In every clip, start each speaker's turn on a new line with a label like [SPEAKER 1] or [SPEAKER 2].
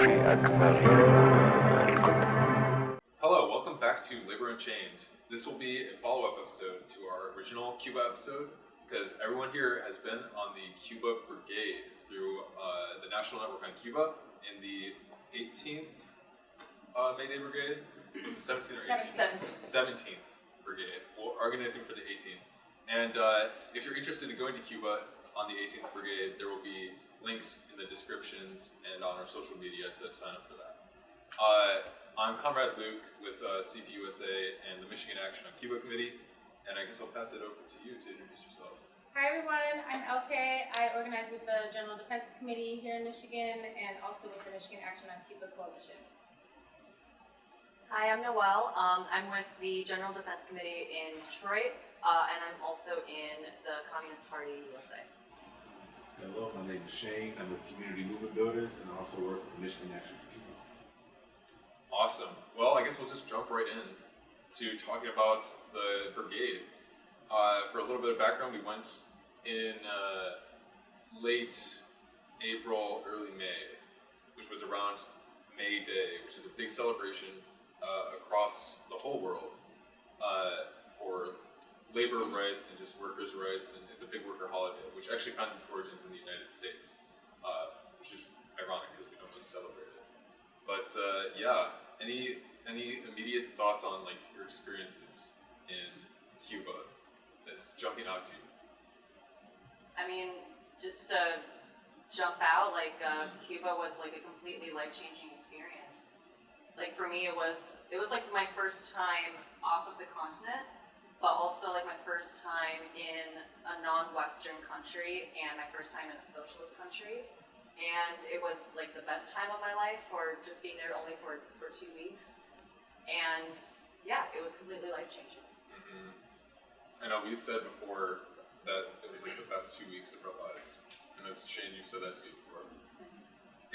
[SPEAKER 1] Hello, welcome back to Labor Unchained. This will be a follow-up episode to our original Cuba episode because everyone here has been on the Cuba Brigade through the National Network on Cuba in the 18th May Day Brigade. Was it 17th or 18th? 17th Brigade. We're organizing for the 18th. And if you're interested in going to Cuba on the 18th Brigade, there will be links in the descriptions and on our social media to sign up for that. I'm Comrade Luke with CPUSA and the Michigan Action on Cuba Committee, and I guess I'll pass it over to you to introduce yourself.
[SPEAKER 2] Hi everyone, I'm LK. I organize with the General Defense Committee here in Michigan and also with the Michigan Action on Cuba Coalition.
[SPEAKER 3] Hi, I'm Noelle. I'm with the General Defense Committee in Detroit, and I'm also in the Communist Party USA.
[SPEAKER 4] Hello, my name is Shane. I'm with Community Movement Builders and I also work with Michigan Action for Cuba.
[SPEAKER 1] Awesome. Well, I guess we'll just jump right in to talking about the brigade. For a little bit of background, we went in late April, early May, which was around May Day, which is a big celebration across the whole world for labor rights and just workers' rights, and it's a big worker holiday, which actually finds its origins in the United States, which is ironic because we don't really celebrate it. But yeah, any immediate thoughts on like your experiences in Cuba that is jumping out to you?
[SPEAKER 3] I mean, just to jump out, like Cuba was like a completely life-changing experience. Like for me, it was like my first time off of the continent, but also like my first time in a non-Western country and my first time in a socialist country. And it was like the best time of my life for just being there only for 2 weeks. And yeah, it was completely life-changing.
[SPEAKER 1] Mm-hmm. I know we've said before that it was like the best 2 weeks of our lives. And Shane, you've said that to me before.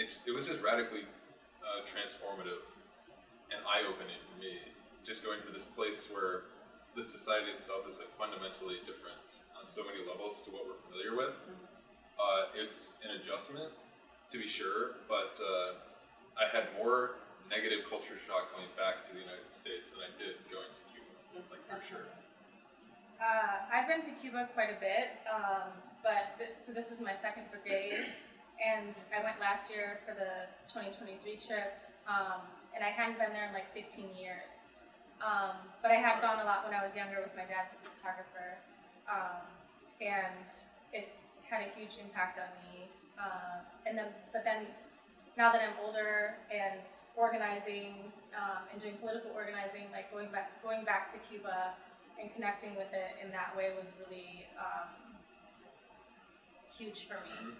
[SPEAKER 1] It was just radically transformative and eye-opening for me. Just going to this place where the society itself is like fundamentally different on so many levels to what we're familiar with. It's an adjustment, to be sure, but I had more negative culture shock coming back to the United States than I did going to Cuba, like for sure.
[SPEAKER 2] I've been to Cuba quite a bit, so this is my second brigade, and I went last year for the 2023 trip, and I hadn't been there in like 15 years. But I had gone a lot when I was younger with my dad, who's a photographer, and it's had a huge impact on me. But then now that I'm older and organizing and doing political organizing, like going back to Cuba and connecting with it in that way was really huge for me.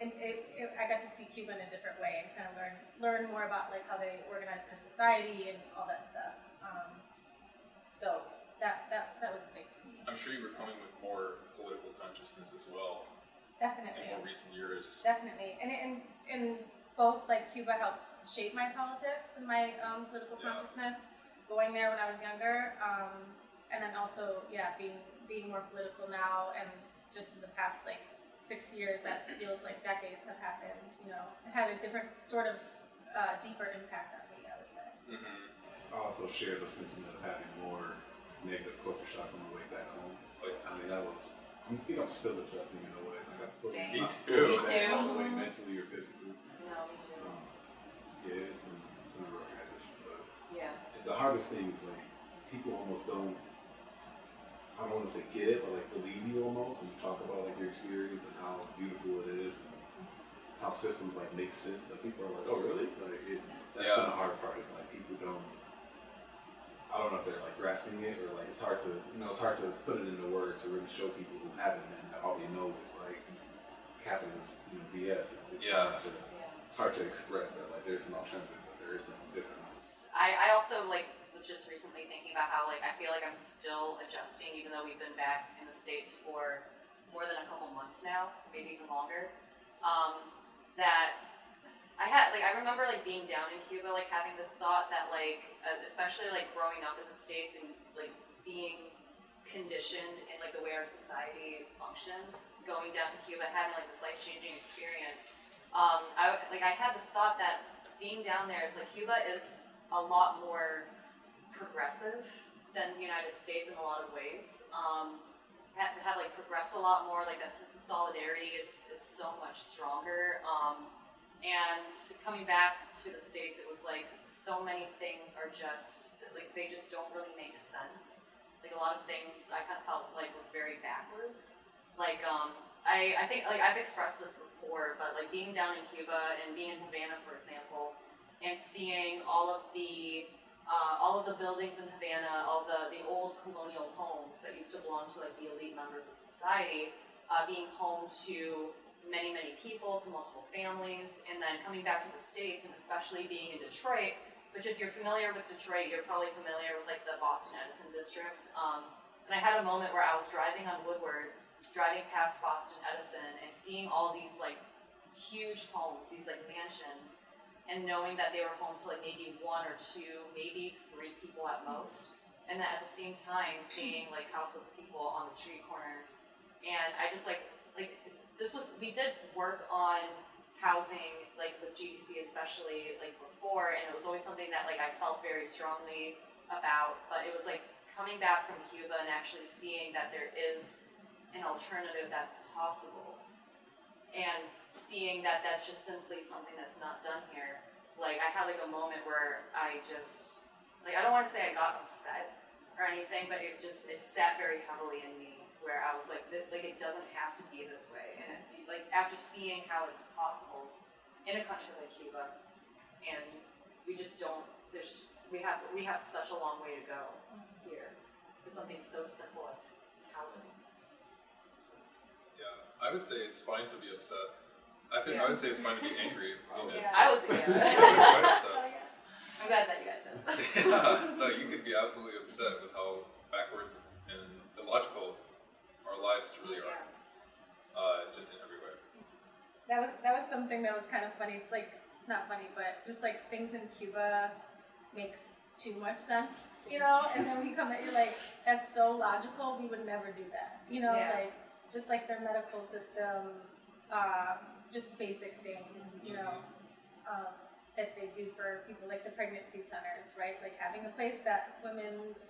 [SPEAKER 2] And I got to see Cuba in a different way and kind of learn more about like how they organize their society and all that stuff. So that was big for me.
[SPEAKER 1] I'm sure you were coming with more political consciousness as well.
[SPEAKER 2] Definitely.
[SPEAKER 1] In more recent years.
[SPEAKER 2] Definitely, and both like Cuba helped shape my politics and my political consciousness. Going there when I was younger, and then also being more political now, and just in the past like 6 years, that feels like decades have happened. You know, it had a different sort of deeper impact on me, I would say.
[SPEAKER 1] Mm-hmm.
[SPEAKER 4] I also share the sentiment of having more negative culture shock on the way back home. Like, I mean, I think I'm still adjusting in a way. Like,
[SPEAKER 3] Same.
[SPEAKER 1] Me too.
[SPEAKER 4] All the way mentally or physically.
[SPEAKER 3] No, me too.
[SPEAKER 4] Yeah, it's been a rough transition, but
[SPEAKER 3] Yeah.
[SPEAKER 4] the hardest thing is like people almost don't. I don't want to say get it, but like believe you almost when you talk about like your experience and how beautiful it is and how systems like make sense. Like people are like, oh really? Like that's been the hard part. It's like people don't. I don't know if they're like grasping it or like it's hard to put it into words to really show people who haven't and all they know is like capitalist BS. It's hard to express that like there's an alternative, but there is something different.
[SPEAKER 3] I also like was just recently thinking about how like I feel like I'm still adjusting even though we've been back in the States for more than a couple months now, maybe even longer. That I remember like being down in Cuba, like having this thought that like, especially like growing up in the States and like being conditioned in like the way our society functions, going down to Cuba, having like this life-changing experience, I had this thought that being down there, it's like Cuba is a lot more progressive than the United States in a lot of ways. Have like progressed a lot more. Like that sense of solidarity is so much stronger. And coming back to the States, it was like so many things are just like they just don't really make sense. Like a lot of things I kind of felt like were very backwards. Like I think like I've expressed this before, but like being down in Cuba and being in Havana, for example, and seeing all of the buildings in Havana, all the old colonial homes that used to belong to like the elite members of society, being home to many people, to multiple families, and then coming back to the States, and especially being in Detroit, which if you're familiar with Detroit, you're probably familiar with like the Boston Edison district. And I had a moment where I was driving on Woodward, driving past Boston Edison, and seeing all these like huge homes, these like mansions, and knowing that they were home to like maybe 1 or 2, maybe 3 people at most, and that at the same time seeing like houseless people on the street corners, and I just we did work on housing like with GDC especially like before, and it was always something that like I felt very strongly about, but it was like coming back from Cuba and actually seeing that there is an alternative that's possible, and seeing that that's just simply something that's not done here. Like I had like a moment where I just, like I don't want to say I got upset or anything, but it sat very heavily in me, where I was like it doesn't have to be this way. And like after seeing how it's possible in a country like Cuba, and we just don't, we have such a long way to go here for something so simple as housing.
[SPEAKER 1] Yeah, I would say it's fine to be upset. I would say it's fine to be angry.
[SPEAKER 3] I was
[SPEAKER 1] I was quite upset.
[SPEAKER 3] I'm glad that you guys said so.
[SPEAKER 1] Yeah, no, you could be absolutely upset with how backwards and illogical our lives really are, just in every way.
[SPEAKER 2] That was something that was kind of funny, like not funny, but just like things in Cuba makes too much sense, you know. And then we come at you like that's so logical. We would never do that, you know.
[SPEAKER 3] Yeah.
[SPEAKER 2] Like just like their medical system, just basic things, you know, that they do for people like the pregnancy centers, right? Like having a place that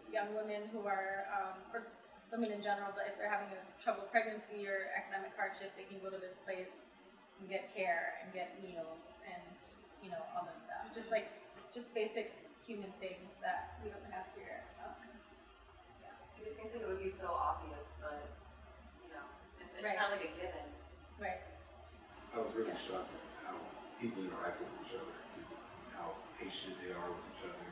[SPEAKER 2] young women who are, or women in general, but if they're having a trouble pregnancy or economic hardship, they can go to this place and get care and get meals and, you know, all this stuff. Just basic human things that we don't have here.
[SPEAKER 3] These things like it would be so obvious, but you know, it's
[SPEAKER 2] Right.
[SPEAKER 3] kind of like a given.
[SPEAKER 2] Right.
[SPEAKER 4] I was really shocked at how people interact with each other, how patient they are with each other,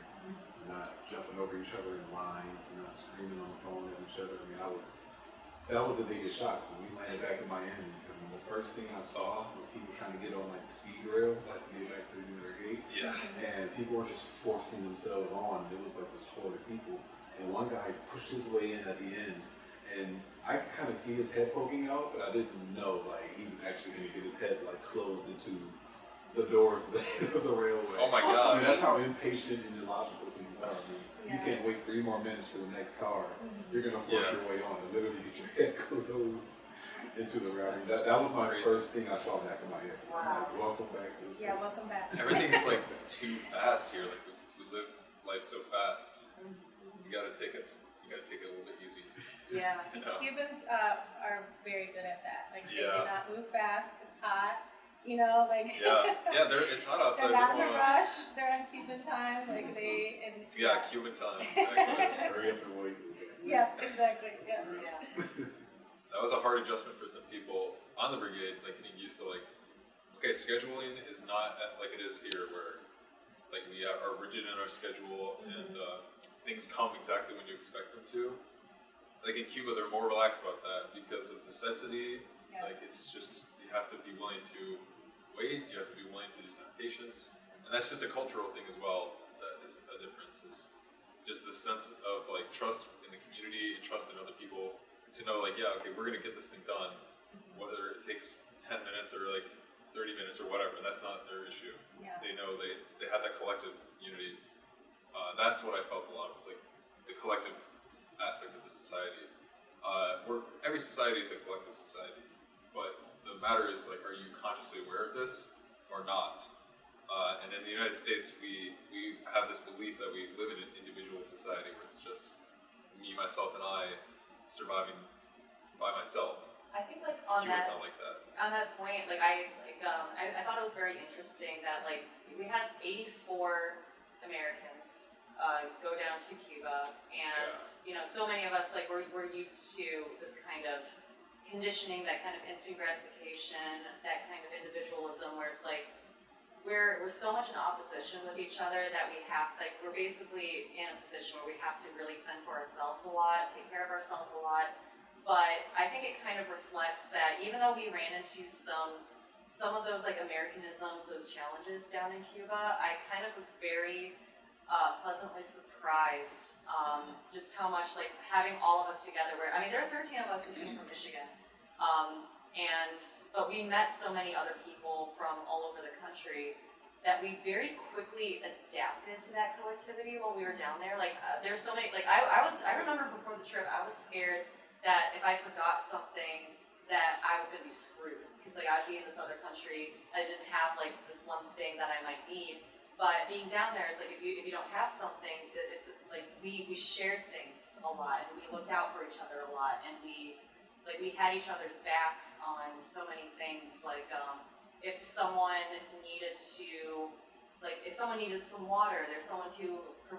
[SPEAKER 4] not jumping over each other in lines, not screaming on the phone at each other. I mean, that was the biggest shock when we landed back in Miami. I mean, the first thing I saw was people trying to get on like the speed rail, like to get back to their gate.
[SPEAKER 1] Yeah.
[SPEAKER 4] And people were just forcing themselves on. It was like this horde of people. And one guy pushed his way in at the end. And I could kind of see his head poking out, but I didn't know like he was actually going to get his head like closed into the doors of the railway.
[SPEAKER 1] Oh my
[SPEAKER 4] I
[SPEAKER 1] God.
[SPEAKER 4] mean, that's how impatient and illogical things are. I mean,
[SPEAKER 2] Yeah.
[SPEAKER 4] you can't wait 3 more minutes for the next car. You're going to force your way on and literally get your head closed into the railway. That was my
[SPEAKER 1] Crazy.
[SPEAKER 4] first thing I saw back in my head.
[SPEAKER 3] Wow.
[SPEAKER 4] Like, welcome back to this
[SPEAKER 2] Yeah,
[SPEAKER 4] place.
[SPEAKER 2] welcome back.
[SPEAKER 1] Everything's like too fast here. Like we live life so fast. You gotta take it a little bit easy.
[SPEAKER 3] Yeah.
[SPEAKER 1] You know?
[SPEAKER 2] Cubans are very good at that. Like they
[SPEAKER 1] Yeah.
[SPEAKER 2] do not move fast. It's hot. You know, like
[SPEAKER 1] Yeah, it's hot outside.
[SPEAKER 2] they're not in a
[SPEAKER 1] People,
[SPEAKER 2] rush. They're on Cuban time. Like
[SPEAKER 1] yeah, Cuban time. Exactly.
[SPEAKER 4] Hurry up and wait.
[SPEAKER 2] Yeah, exactly. Yeah.
[SPEAKER 3] Yeah.
[SPEAKER 1] That was a hard adjustment for some people on the brigade, like getting used to okay, scheduling is not like it is here, where like we are rigid in our schedule and things come exactly when you expect them to. Like in Cuba, they're more relaxed about that because of necessity.
[SPEAKER 2] Yeah.
[SPEAKER 1] Like it's just you have to be willing to wait. You have to be willing to just have patience, and that's just a cultural thing as well. That is a difference. Is just the sense of like trust in the community and trust in other people to know like, yeah, okay, we're gonna get this thing done, whether it takes 10 minutes or like 30 minutes or whatever. That's not their issue.
[SPEAKER 2] Yeah.
[SPEAKER 1] They know they have that collective unity. That's what I felt a lot, was like the collective aspect of the society. Every society is a collective society, but the matter is like, are you consciously aware of this? or not. And in the United States, we have this belief that we live in an individual society where it's just me, myself, and I surviving by myself.
[SPEAKER 3] I think like on
[SPEAKER 1] Cuba's
[SPEAKER 3] that
[SPEAKER 1] not like that.
[SPEAKER 3] on that point, like I thought it was very interesting that like we had 84 Americans go down to Cuba, and you know, so many of us like we're used to this kind of conditioning, that kind of instant gratification, that kind of individualism, where it's like we're so much in opposition with each other that we have, like, we're basically in a position where we have to really fend for ourselves a lot, take care of ourselves a lot. But I think it kind of reflects that even though we ran into some of those like Americanisms, those challenges down in Cuba, I kind of was very pleasantly surprised just how much like having all of us together. Where I mean, there are 13 of us who came from Michigan, but we met so many other people from all over the country that we very quickly adapted to that collectivity while we were down there. Like there's so many, like I remember before the trip I was scared that if I forgot something that I was gonna be screwed, because like I'd be in this other country, I didn't have like this one thing that I might need. But being down there, it's like if you don't have something, it's like we shared things a lot, and we looked out for each other a lot, and we had each other's backs on so many things. Like if someone needed some water, there's someone who can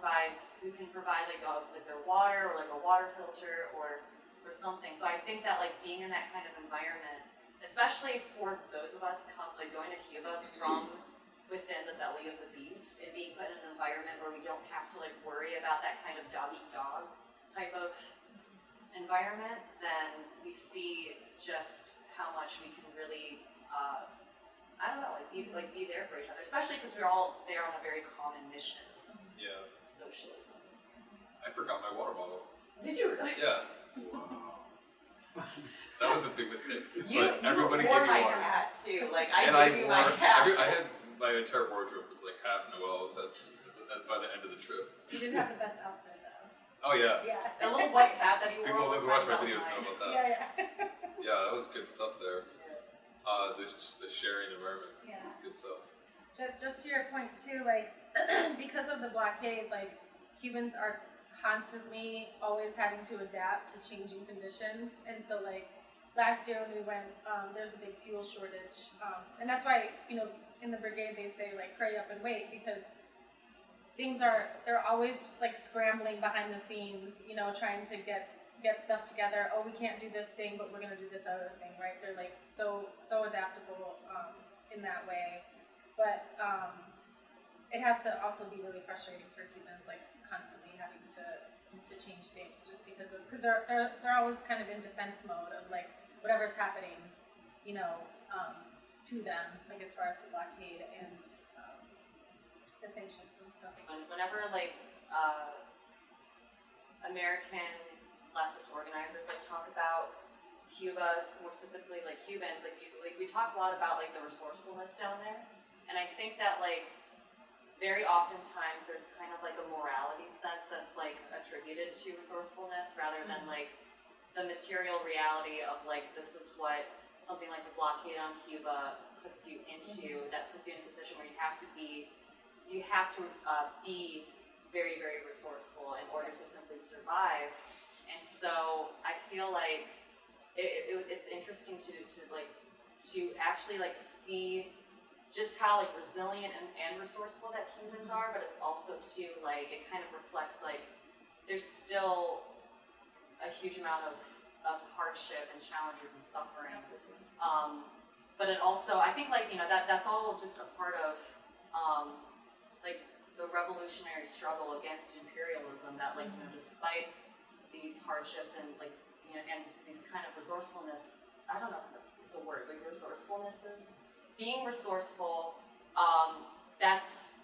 [SPEAKER 3] provide like their water, or like a water filter, or something. So I think that like being in that kind of environment, especially for those of us going to Cuba from within the belly of the beast, and being put in an environment where we don't have to like worry about that kind of dog-eat-dog type of environment, then we see just how much we can really, I don't know, be there for each other, especially because we're all there on a very common mission.
[SPEAKER 1] Yeah.
[SPEAKER 3] Socialism.
[SPEAKER 1] I forgot my water bottle.
[SPEAKER 3] Did you really?
[SPEAKER 1] Yeah.
[SPEAKER 4] Wow.
[SPEAKER 1] That was a big mistake.
[SPEAKER 3] You
[SPEAKER 1] Everybody
[SPEAKER 3] wore
[SPEAKER 1] gave me
[SPEAKER 3] my
[SPEAKER 1] water.
[SPEAKER 3] hat too. Like I
[SPEAKER 1] And
[SPEAKER 3] gave you my hat.
[SPEAKER 1] I had my entire wardrobe was like half Noel's by the end of the trip.
[SPEAKER 2] You did have the best outfit though.
[SPEAKER 1] Oh yeah.
[SPEAKER 2] Yeah.
[SPEAKER 3] The little white hat that you
[SPEAKER 1] People
[SPEAKER 3] wore.
[SPEAKER 1] who watch my videos know about that.
[SPEAKER 2] Yeah.
[SPEAKER 1] Yeah, that was good stuff there. The sharing environment.
[SPEAKER 2] Yeah.
[SPEAKER 1] It's good stuff.
[SPEAKER 2] Just to your point too, like because of the blockade, like Cubans are constantly always having to adapt to changing conditions, and so like last year when we went, there's a big fuel shortage, and that's why in the brigade they say like hurry up and wait, because they're always like scrambling behind the scenes, trying to get stuff together. Oh, we can't do this thing, but we're gonna do this other thing, right? They're like so adaptable in that way, but it has to also be really frustrating for Cubans, like constantly having to change things just because they're always kind of in defense mode of like whatever's happening, to them, like as far as the blockade and the sanctions and stuff.
[SPEAKER 3] Whenever like American leftist organizers like talk about Cuba's, more specifically like Cubans, we talk a lot about like the resourcefulness down there, and I think that like very oftentimes there's kind of like a morality sense that's like attributed to resourcefulness rather than like the material reality of like this is what something like the blockade on Cuba puts you into, that puts you in a position where you have to be very, very resourceful in order to simply survive. And so I feel like it's interesting to actually like see just how like resilient and resourceful that Cubans are, but it's also too like it kind of reflects like there's still a huge amount of hardship and challenges and suffering. But it also, I think like that's all just a part of like the revolutionary struggle against imperialism. That like despite these hardships and like and these kind of resourcefulness, I don't know the word, like resourcefulness is. Being resourceful, that's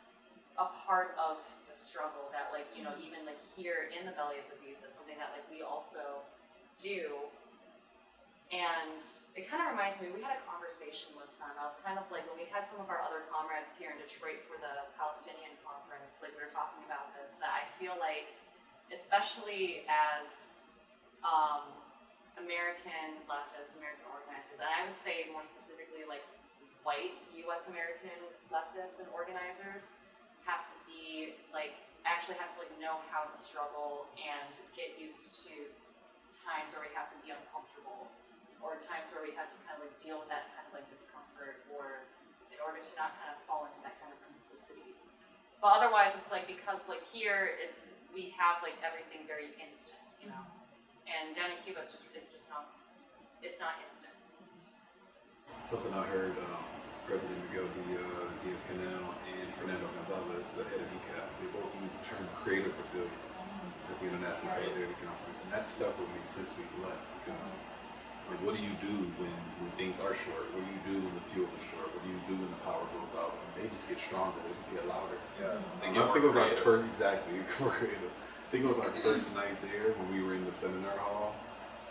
[SPEAKER 3] a part of the struggle that like, even like here in the belly of the beast, that's something that like we also do. And it kind of reminds me, we had a conversation one time, I was kind of like, when we had some of our other comrades here in Detroit for the Palestinian conference, like we were talking about this, that I feel like, especially as American leftists, American organizers, and I would say more specifically like white U.S. American leftists and organizers have to be like actually have to like know how to struggle and get used to times where we have to be uncomfortable, or times where we have to kind of like deal with that kind of like discomfort, or in order to not kind of fall into that kind of complicity. But otherwise, it's like because like here we have like everything very instant, you know, and down in Cuba it's just not instant.
[SPEAKER 4] Something I heard President Miguel Diaz-Canel and Fernando Gonzalez, the head of ECAP, they both used the term creative resilience at the International Solidarity Conference, and that stuck with me since we've left because, like, what do you do when things are short? What do you do when the fuel is short? What do you do when the power goes out? They just get stronger. They just get louder.
[SPEAKER 1] Yeah.
[SPEAKER 4] I think it was our first, exactly, more creative. I think it was our first night there when we were in the seminar hall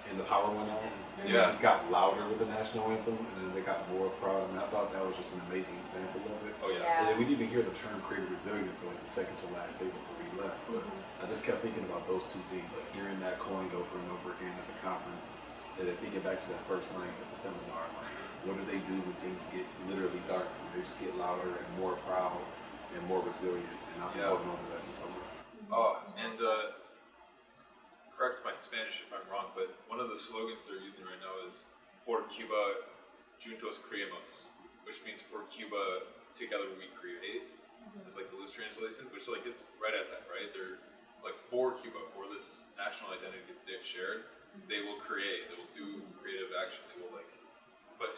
[SPEAKER 4] and the power went out. And they just got louder with the national anthem, and then they got more proud. I mean, I thought that was just an amazing example of it.
[SPEAKER 1] Oh yeah.
[SPEAKER 4] And then we didn't even hear the term creative resilience until like the second to last day before we left. But I just kept thinking about those two things, like hearing that coined over and over again at the conference, and then thinking back to that first night at the seminar, like what do they do when things get literally dark? They just get louder and more proud and more resilient. And I've been holding on to that since I left.
[SPEAKER 1] Oh, and correct my Spanish if I'm wrong, but one of the slogans they're using right now is "Por Cuba, juntos creemos," which means "For Cuba, together we create." It's like the loose translation, which like it's right at that, right? They're like for Cuba, for this national identity that they've shared, they will create. They will do creative action. They will like put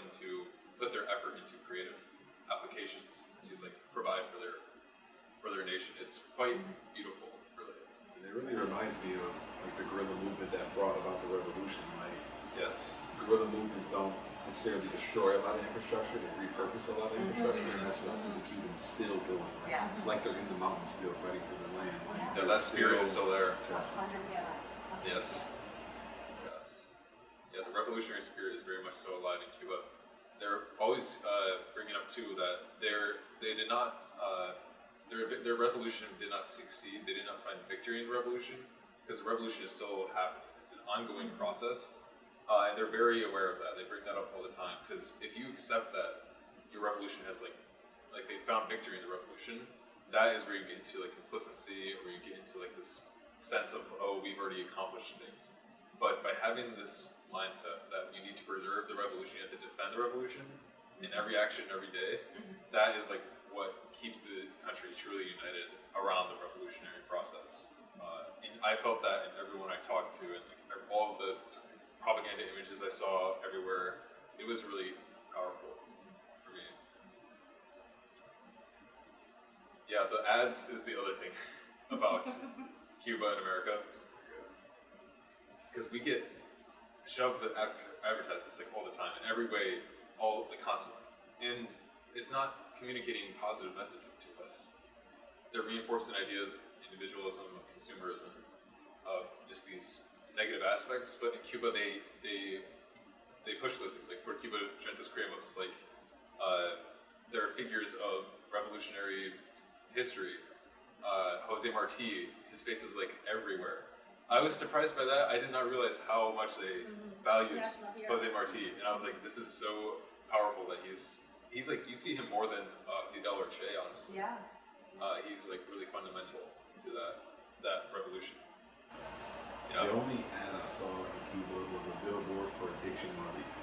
[SPEAKER 1] their effort into creative applications to like provide for their nation. It's quite beautiful, really.
[SPEAKER 4] And it really reminds me of like the guerrilla movement that brought about the revolution. Like,
[SPEAKER 1] Yes.
[SPEAKER 4] guerrilla movements don't necessarily destroy a lot of infrastructure; they repurpose a lot of infrastructure, and that's what I see the Cubans still doing. Like they're in the mountains still fighting for their land. Like,
[SPEAKER 1] Yeah, that spirit is still there.
[SPEAKER 4] Exactly.
[SPEAKER 3] 100%.
[SPEAKER 1] Yes. Yes. Yeah, the revolutionary spirit is very much so alive in Cuba. They're always bringing up too that they did not their revolution did not succeed. They did not find victory in the revolution because the revolution is still happening. It's an ongoing process, and they're very aware of that. They bring that up all the time because if you accept that your revolution has like they found victory in the revolution, that is where you get into like complicity, or you get into like this sense of, oh, we've already accomplished things. But by having this mindset that you need to preserve the revolution, you have to defend the revolution in every action, every day, that is like what keeps the country truly united around the revolutionary process. And I felt that in everyone I talked to, and like all of the propaganda images I saw everywhere, it was really powerful for me. Yeah, the ads is the other thing about Cuba and America. Because we get shoved with advertisements like all the time, in every way, constantly. And it's not communicating positive messaging to us. They're reinforcing ideas of individualism, of consumerism, of just these negative aspects. But in Cuba, they push those things, like "Por Cuba, juntos creemos." Like there are figures of revolutionary history. Jose Marti, his face is like everywhere. I was surprised by that. I did not realize how much they valued Jose Marti, and I was like, this is so powerful that he's like, you see him more than Fidel or Che, honestly.
[SPEAKER 3] Yeah.
[SPEAKER 1] He's like really fundamental to that revolution.
[SPEAKER 4] The only ad I saw in Cuba was a billboard for addiction relief.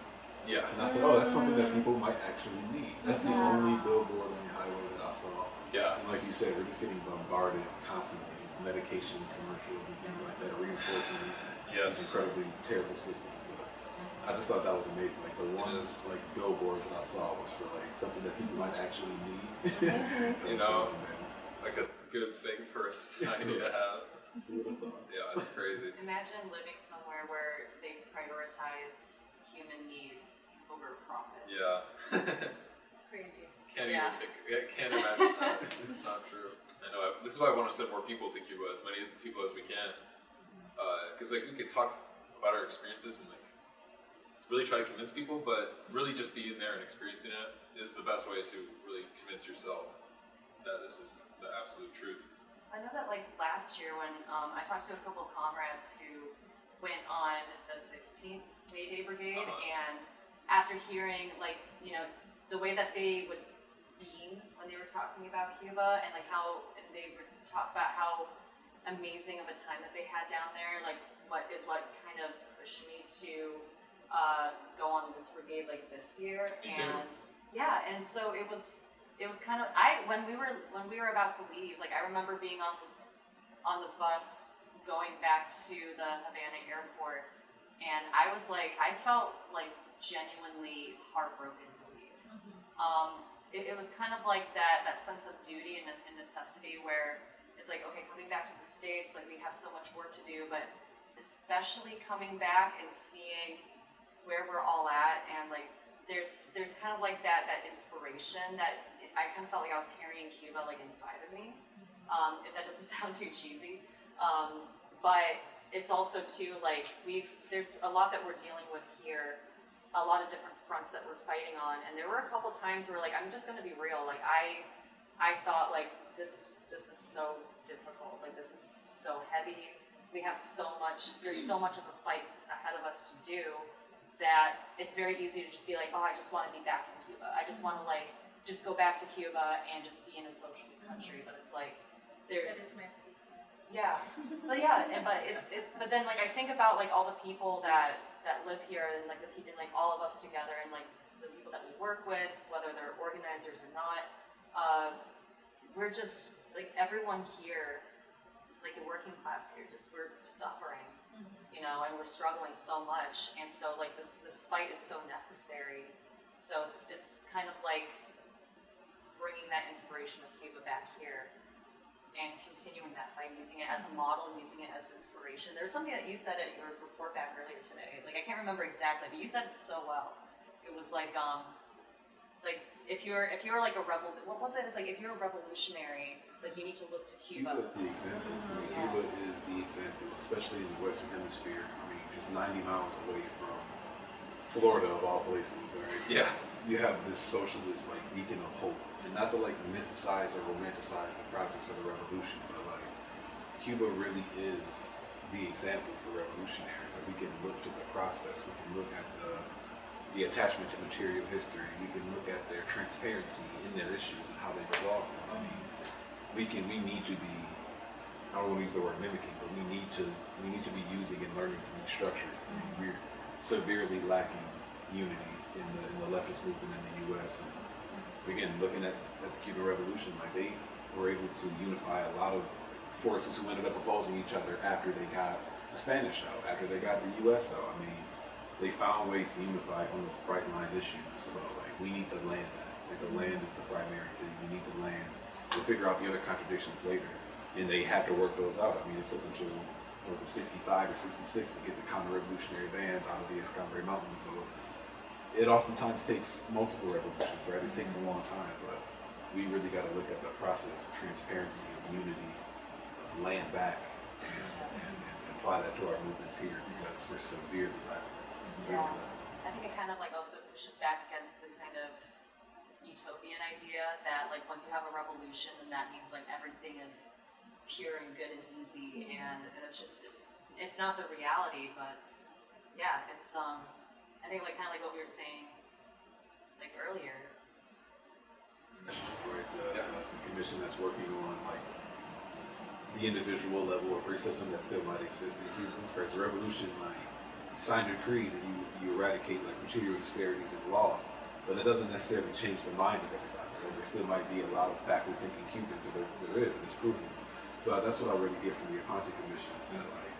[SPEAKER 1] Yeah.
[SPEAKER 4] And I said, oh, that's something that people might actually need. That's the only billboard on the highway that I saw.
[SPEAKER 1] Yeah.
[SPEAKER 4] And like you said, we're just getting bombarded constantly with medication commercials and things like that, reinforcing these incredibly terrible systems. But I just thought that was amazing. Like the one like billboard that I saw was for like something that people might actually need.
[SPEAKER 1] You know, like a good thing for a society to have.
[SPEAKER 4] Who would have thought?
[SPEAKER 1] Yeah, it's crazy.
[SPEAKER 3] Imagine living somewhere where they prioritize human needs over profit.
[SPEAKER 1] Yeah.
[SPEAKER 2] Crazy.
[SPEAKER 1] Can't imagine that. It's not true. I know. This is why I want to send more people to Cuba, as many people as we can, because like we could talk about our experiences and like really try to convince people, but really just being there and experiencing it is the best way to really convince yourself that this is the absolute truth.
[SPEAKER 3] I know that like last year when I talked to a couple of comrades who went on the 16th May Day Brigade, and after hearing like, you know, the way that they would beam when they were talking about Cuba, and like how and they would talk about how amazing of a time that they had down there, like what kind of pushed me to go on this brigade like this year.
[SPEAKER 1] Me too.
[SPEAKER 3] And yeah, and so it was kind of when we were about to leave, like I remember being on the bus going back to the Havana airport, and I felt like genuinely heartbroken to leave. It was kind of like that sense of duty and necessity where it's like, okay, coming back to the States, like we have so much work to do, but especially coming back and seeing where we're all at, and like there's kind of like that inspiration that I kind of felt like I was carrying Cuba like inside of me. If that doesn't sound too cheesy, but it's also too like there's a lot that we're dealing with here, a lot of different fronts that we're fighting on, and there were a couple times where like I'm just gonna be real, like I thought like this is so difficult, like this is so heavy. We have there's so much of a fight ahead of us to do that it's very easy to just be like, oh, I just want to be back in Cuba. I just want to like just go back to Cuba and just be in a socialist country. But it's like there's yeah, but then like I think about like all the people that live here, and like the people, like all of us together, and like the people that we work with, whether they're organizers or not. We're just like everyone here, like the working class here, just we're suffering, you know, and we're struggling so much, and so like this fight is so necessary. So it's kind of like bringing that inspiration of Cuba back here and continuing that fight, using it as a model, using it as inspiration. There was something that you said at your report back earlier today. Like I can't remember exactly, but you said it so well. It was like if you're like a rebel, what was it? It's like if you're a revolutionary, like you need to look to Cuba.
[SPEAKER 4] Cuba is the example. I mean, Cuba is the example, especially in the Western Hemisphere. I mean, just 90 miles away from Florida, of all places. Right?
[SPEAKER 1] Yeah.
[SPEAKER 4] You have this socialist like beacon of hope, and not to like mysticize or romanticize the process of the revolution, but like Cuba really is the example for revolutionaries. Like we can look to the process, we can look at the attachment to material history, we can look at their transparency in their issues and how they resolve them. I mean, we need to be, I don't want to use the word mimicking, but we need to be using and learning from these structures. I mean, we're severely lacking unity in the leftist movement in the U.S. And again, looking at the Cuban Revolution, like they were able to unify a lot of forces who ended up opposing each other after they got the Spanish out, after they got the U.S. out. I mean, they found ways to unify on those bright line issues about like we need the land back. Like the land is the primary thing. We need the land. We'll figure out the other contradictions later, and they had to work those out. I mean, it took them to was it 65 or 66 to get the counter-revolutionary bands out of the Escambray Mountains. So it oftentimes takes multiple revolutions, right? It takes a long time, but we really got to look at the process of transparency, of unity, of land back, and apply that to our movements here because we're severely lacking.
[SPEAKER 3] Yeah, I think it kind of like also pushes back against the kind of utopian idea that like once you have a revolution, then that means like everything is pure and good and easy, and it's just it's not the reality. But yeah, it's I think like kind of like what we were saying like earlier.
[SPEAKER 4] Right, the commission that's working on like the individual level of racism that still might exist in Cuba. Whereas the revolution, like sign decrees and you eradicate like material disparities in law, but that doesn't necessarily change the minds of everybody. Like, there still might be a lot of backward thinking Cubans, or there is, and it's proven. So that's what I really get from the Aponte Commission, is that like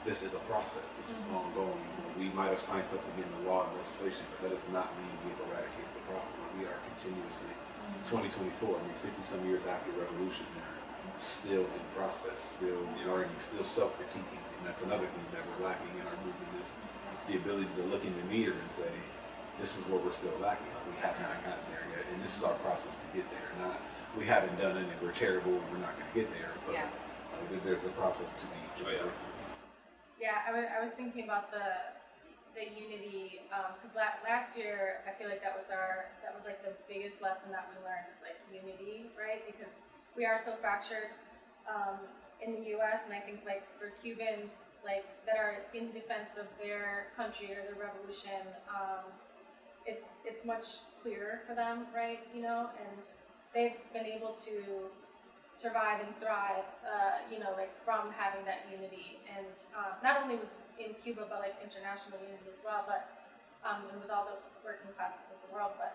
[SPEAKER 4] this is a process, this is ongoing. We might have signed something in the law and legislation, but that does not mean we've eradicated the problem. Like, we are continuously 2024, I mean 60 some years after revolution, they're still in process, still learning, still self-critiquing. And that's another thing that we're lacking in our movement, is the ability to look in the mirror and say, this is what we're still lacking. Like, we have not gotten there yet, and this is our process to get there. Not we haven't done it and we're terrible and we're not going to get there, but there's a process to be worked through.
[SPEAKER 2] Yeah, I was thinking about the unity, because last year I feel like that was like the biggest lesson that we learned, is like unity, right? Because we are so fractured in the U.S., and I think like for Cubans like that are in defense of their country or their revolution, it's much clearer for them, right? You know, and they've been able to survive and thrive, you know, like from having that unity, and not only in Cuba, but like international unity as well, but and with all the working classes of the world. But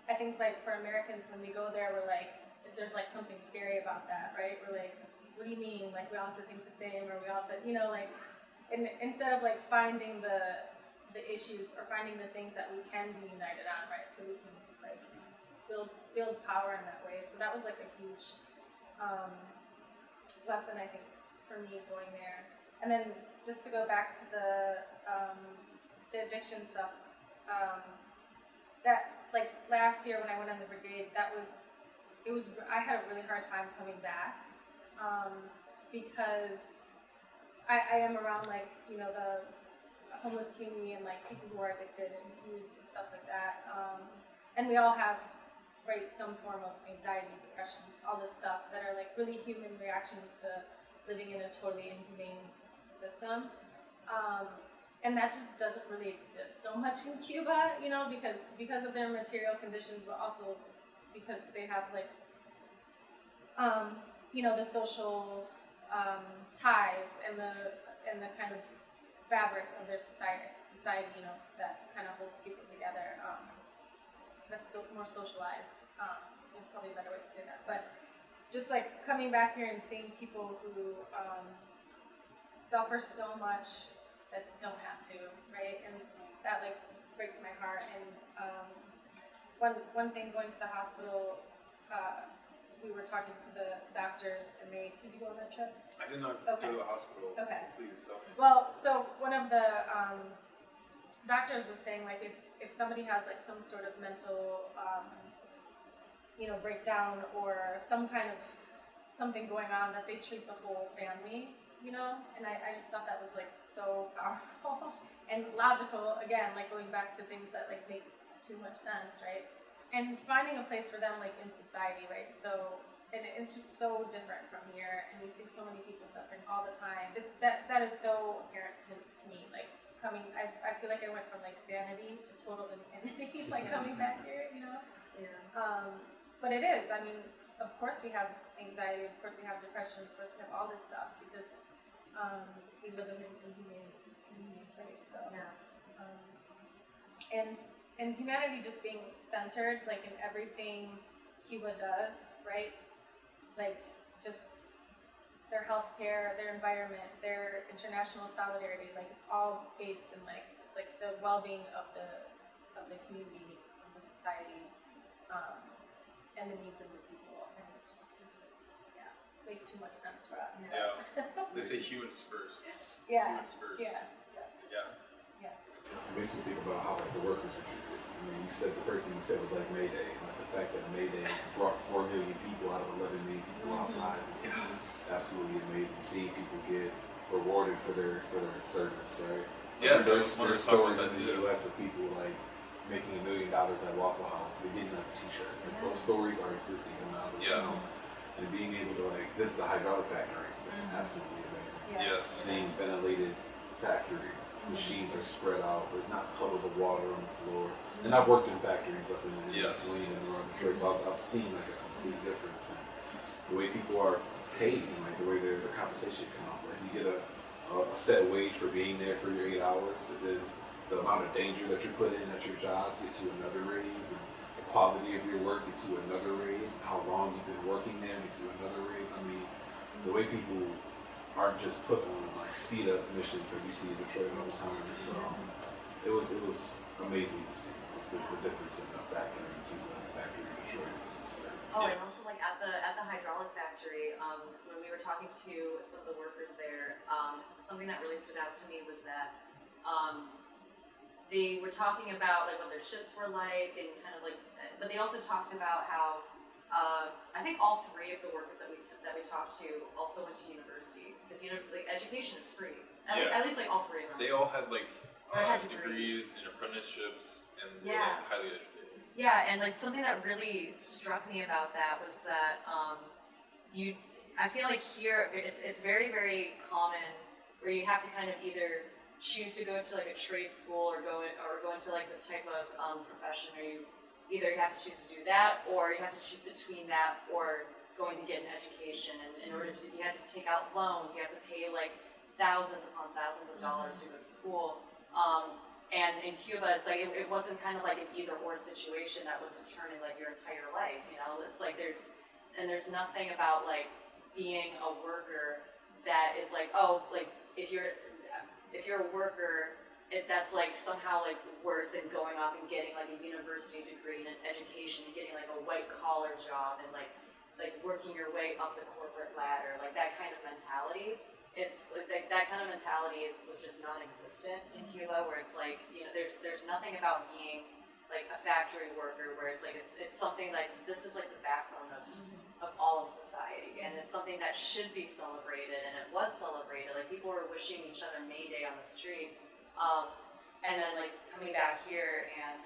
[SPEAKER 2] I think like for Americans, when we go there, we're like, there's like something scary about that, right? We're like, what do you mean? Like we all have to think the same, or we all have to, you know, like, and instead of like finding the issues or finding the things that we can be united on, right? So we can like build power in that way. So that was like a huge lesson, I think, for me going there. And then just to go back to the addiction stuff, that like last year when I went on the brigade, I had a really hard time coming back because I am around like, you know, the homeless community and like people who are addicted and use and stuff like that. And we all have, right, some form of anxiety, depression, all this stuff that are like really human reactions to living in a totally inhumane system. And that just doesn't really exist so much in Cuba, you know, because of their material conditions, but also because they have like, you know, the social ties and the kind of fabric of their society, you know, that kind of holds people together. That's more socialized. There's probably a better way to say that, but just like coming back here and seeing people who suffer so much that don't have to, right? And that like breaks my heart. And one thing, going to the hospital, we were talking to the doctors, and did you go on that trip?
[SPEAKER 1] I did not
[SPEAKER 2] Okay.
[SPEAKER 1] go to the hospital.
[SPEAKER 2] Okay.
[SPEAKER 1] Please tell me.
[SPEAKER 2] Well, so one of the doctors was saying like if somebody has like some sort of mental you know, breakdown or some kind of something going on, that they treat the whole family, you know. And I just thought that was like so powerful and logical, again, like going back to things that like makes too much sense, right? And finding a place for them like in society, right? So it's just so different from here, and we see so many people suffering all the time. That is so apparent to me. Like I feel like I went from like sanity to total insanity, like coming back here, you know.
[SPEAKER 3] Yeah.
[SPEAKER 2] But it is. I mean, of course we have anxiety. Of course we have depression. Of course we have all this stuff because we live in an inhumane place. So
[SPEAKER 3] Yeah.
[SPEAKER 2] and humanity just being centered like in everything Cuba does, right? Like just their healthcare, their environment, their international solidarity, like it's all based in like it's like the well-being of the community, of the society, and the needs of the people, and it's just yeah, makes too much sense for us.
[SPEAKER 1] Yeah. They say humans first.
[SPEAKER 2] Yeah.
[SPEAKER 1] Humans first.
[SPEAKER 2] Yeah.
[SPEAKER 1] Yeah.
[SPEAKER 4] It makes me think about how like the workers are treated. I mean, you said the first thing you said was like May Day, and like the fact that May Day brought 4 million people out of 11 million people outside is absolutely amazing. Seeing people get rewarded for their service, right?
[SPEAKER 1] Yes, I
[SPEAKER 4] there's
[SPEAKER 1] wanted to talk
[SPEAKER 4] stories
[SPEAKER 1] about that
[SPEAKER 4] in the
[SPEAKER 1] too.
[SPEAKER 4] U.S. of people like making $1 million at Waffle House. They didn't have a T-shirt. Like, those stories are existing now.
[SPEAKER 1] Yeah.
[SPEAKER 4] And being able to like, this is the hydraulic factory. It's absolutely amazing.
[SPEAKER 2] Yeah.
[SPEAKER 1] Yes.
[SPEAKER 4] Seeing ventilated factory. Machines are spread out. There's not puddles of water on the floor. And I've worked in factories up in
[SPEAKER 1] Yes.
[SPEAKER 4] Saline and around Detroit, so I've seen like a complete difference in the way people are paid and like the way their compensation comes. Like you get a set wage for being there for your 8 hours, and then the amount of danger that you're put in at your job gets you another raise, and the quality of your work gets you another raise, and how long you've been working there gets you another raise. I mean, the way people aren't just put on like speed up missions that you see in Detroit all the time. So it was amazing to see the difference in the factory in Cuba and the factory in Detroit.
[SPEAKER 3] Oh, and also like at the hydraulic factory, when we were talking to some of the workers there, something that really stood out to me was that they were talking about like what their shifts were like and kind of like, but they also talked about how I think all 3 of the workers that we talked to also went to university because like education is free. At least like all 3 of them.
[SPEAKER 1] They all had like
[SPEAKER 3] Or had
[SPEAKER 1] degrees and apprenticeships and were
[SPEAKER 3] Yeah.
[SPEAKER 1] like highly educated.
[SPEAKER 3] Yeah, and like something that really struck me about that was that I feel like here it's very, very common where you have to kind of either choose to go to like a trade school or go into like this type of profession, or you either have to choose to do that, or you have to choose between that or going to get an education. And in order to, you have to take out loans, you have to pay like thousands upon thousands of dollars to go to school. And in Cuba, it's like it wasn't kind of like an either-or situation that would determine like your entire life. You know, it's like there's nothing about like being a worker that is like, oh, like if you're a worker, that's like somehow like worse than going off and getting like a university degree and an education and getting like a white collar job and like working your way up the corporate ladder, like that kind of mentality. It's like that kind of mentality was just non-existent in Cuba, where it's like, you know, there's nothing about being like a factory worker where it's like it's something like this is like the backbone of all of society, and it's something that should be celebrated, and it was celebrated. Like people were wishing each other May Day on the street, and then like coming back here and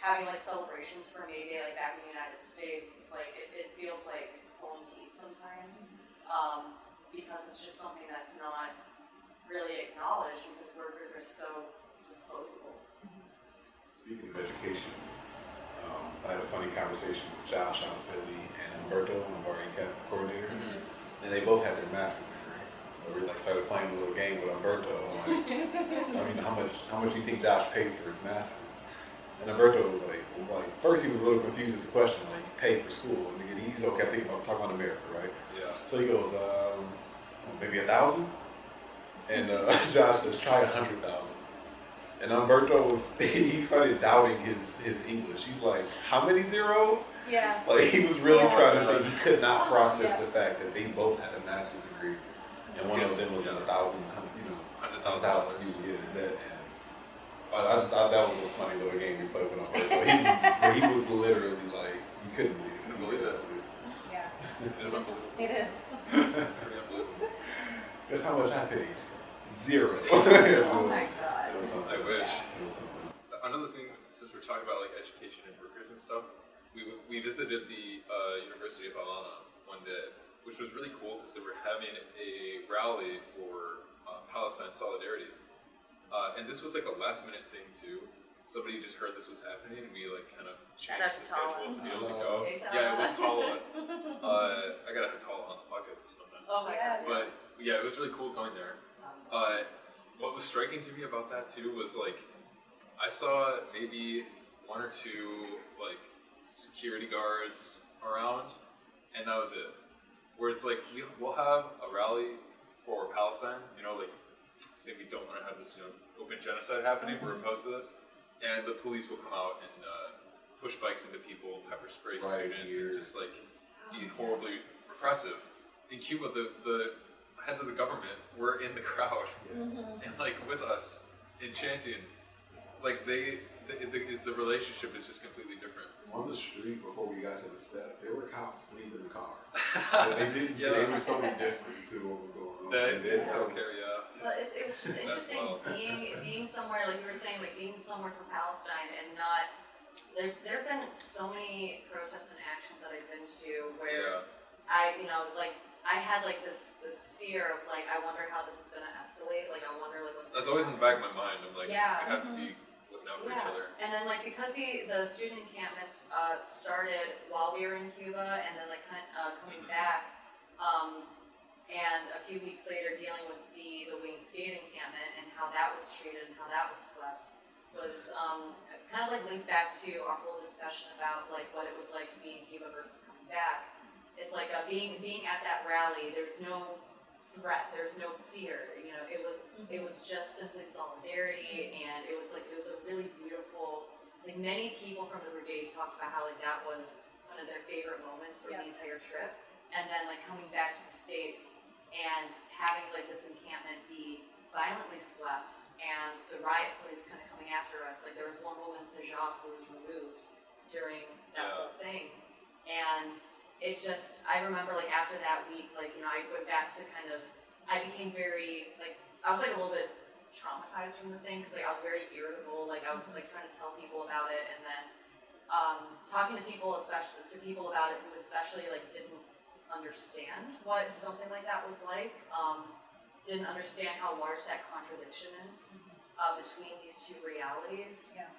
[SPEAKER 3] having like celebrations for May Day like back in the United States, it's like it feels like pulling teeth sometimes. Because it's just something that's not really acknowledged because workers are so disposable.
[SPEAKER 4] Speaking of education, I had a funny conversation with Josh out of Philly and Humberto, one of our ACAP coordinators, and they both had their master's degree. So we like started playing a little game with Humberto. Like, I mean, how much do you think Josh paid for his master's? And Humberto was like, first he was a little confused at the question, like, you pay for school, and again, he's okay. I think I'm talking about America, right?
[SPEAKER 1] Yeah.
[SPEAKER 4] So he goes, maybe 1,000, and Josh says, try 100,000. And Humberto he started doubting his English. He's like, how many zeros?
[SPEAKER 2] Yeah.
[SPEAKER 4] Like he was really trying to think. He could not process the fact that they both had a master's degree, and one of them was in 1,000, you know, 100,000 in debt. And I just thought that was a funny little game we played with Humberto. He was literally like, you couldn't believe it.
[SPEAKER 2] Yeah.
[SPEAKER 1] It is unbelievable.
[SPEAKER 2] It is.
[SPEAKER 1] It's pretty unbelievable.
[SPEAKER 4] Guess how much I paid? 0.
[SPEAKER 3] Oh my god.
[SPEAKER 4] It was something.
[SPEAKER 1] I wish.
[SPEAKER 4] It was something.
[SPEAKER 1] Another thing, since we're talking about like education and workers and stuff, we visited the University of Havana one day, which was really cool because they were having a rally for Palestine solidarity, and this was like a last minute thing too. Somebody just heard this was happening, and we like kind of
[SPEAKER 3] Shout out
[SPEAKER 1] changed
[SPEAKER 3] to
[SPEAKER 1] the schedule to be able to go.
[SPEAKER 3] Hey,
[SPEAKER 1] Yeah, it was Tala. I gotta have Tala on the podcast or something.
[SPEAKER 3] Oh my god.
[SPEAKER 1] But yeah, it was really cool going there. What was striking to me about that too was like I saw maybe 1 or 2 like security guards around, and that was it. Where it's like we'll have a rally for Palestine, you know, like say we don't want to have this, you know, open genocide happening. We're opposed to this, and the police will come out and push bikes into people, pepper spray students, and just like be horribly repressive. In Cuba, the heads of the government were in the crowd and like with us and chanting. Like the relationship is just completely different.
[SPEAKER 4] On the street before we got to the step, there were cops asleep in the car. So they didn't. They were something different to what was going on.
[SPEAKER 1] They don't care, yeah.
[SPEAKER 3] Well, it was just interesting being somewhere, like you were saying, like being somewhere from Palestine and not. There have been so many protests and actions that I've been to where I had like this fear of like I wonder how this is gonna escalate. Like I wonder like what's.
[SPEAKER 1] That's always in the back of my mind. I'm like, we have to be looking out for each other.
[SPEAKER 3] And then like because the student encampments started while we were in Cuba, and then like coming back, and a few weeks later dealing with the Wayne State encampment and how that was treated and how that was swept was kind of like linked back to our whole discussion about like what it was like to be in Cuba versus coming back. It's like being at that rally. There's no threat. There's no fear. You know, it was just simply solidarity, and it was a really beautiful. Like many people from the brigade talked about how like that was one of their favorite moments for the entire trip, and then like coming back to the States and having like this encampment be violently swept, and the riot police kind of coming after us. Like there was one woman, Sajak, who was removed during that whole thing, and it just, I remember like after that week, like, you know, I went back to I became very, like, I was like a little bit traumatized from the thing, because like I was very irritable, like I was like trying to tell people about it, and then talking to people, about it who especially like didn't understand what something like that was like, didn't understand how large that contradiction is, between these two realities.
[SPEAKER 2] Yeah.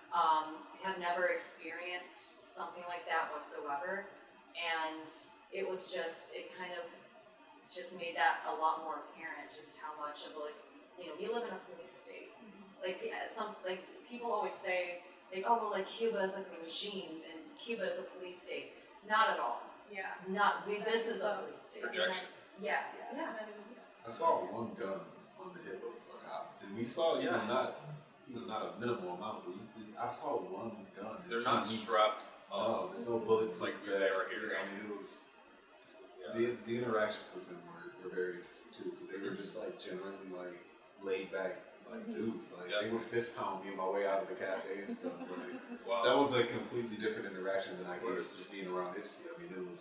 [SPEAKER 3] Have never experienced something like that whatsoever, and it was just, it kind of just made that a lot more apparent, just how much of like, we live in a police state. Like people always say, like, oh well, like Cuba is like a regime and Cuba is a police state. Not at all.
[SPEAKER 2] Yeah.
[SPEAKER 3] This is a police state.
[SPEAKER 1] Projection.
[SPEAKER 3] Yeah.
[SPEAKER 4] I saw one gun on the hip of a cop, and we saw not a minimal amount, but I saw one gun.
[SPEAKER 1] They're not strapped
[SPEAKER 4] No,
[SPEAKER 1] up.
[SPEAKER 4] there's no bulletproof
[SPEAKER 1] Like
[SPEAKER 4] vest.
[SPEAKER 1] they are here.
[SPEAKER 4] Yeah, I mean, it was
[SPEAKER 1] Yeah.
[SPEAKER 4] the interactions with them were very interesting too, because they were just like generally like laid back like dudes. Like they would fist pound me on my way out of the cafe and stuff. Like
[SPEAKER 1] Wow.
[SPEAKER 4] that was a completely different interaction than I
[SPEAKER 1] Of
[SPEAKER 4] guess
[SPEAKER 1] course.
[SPEAKER 4] just being around Ipsy. I mean,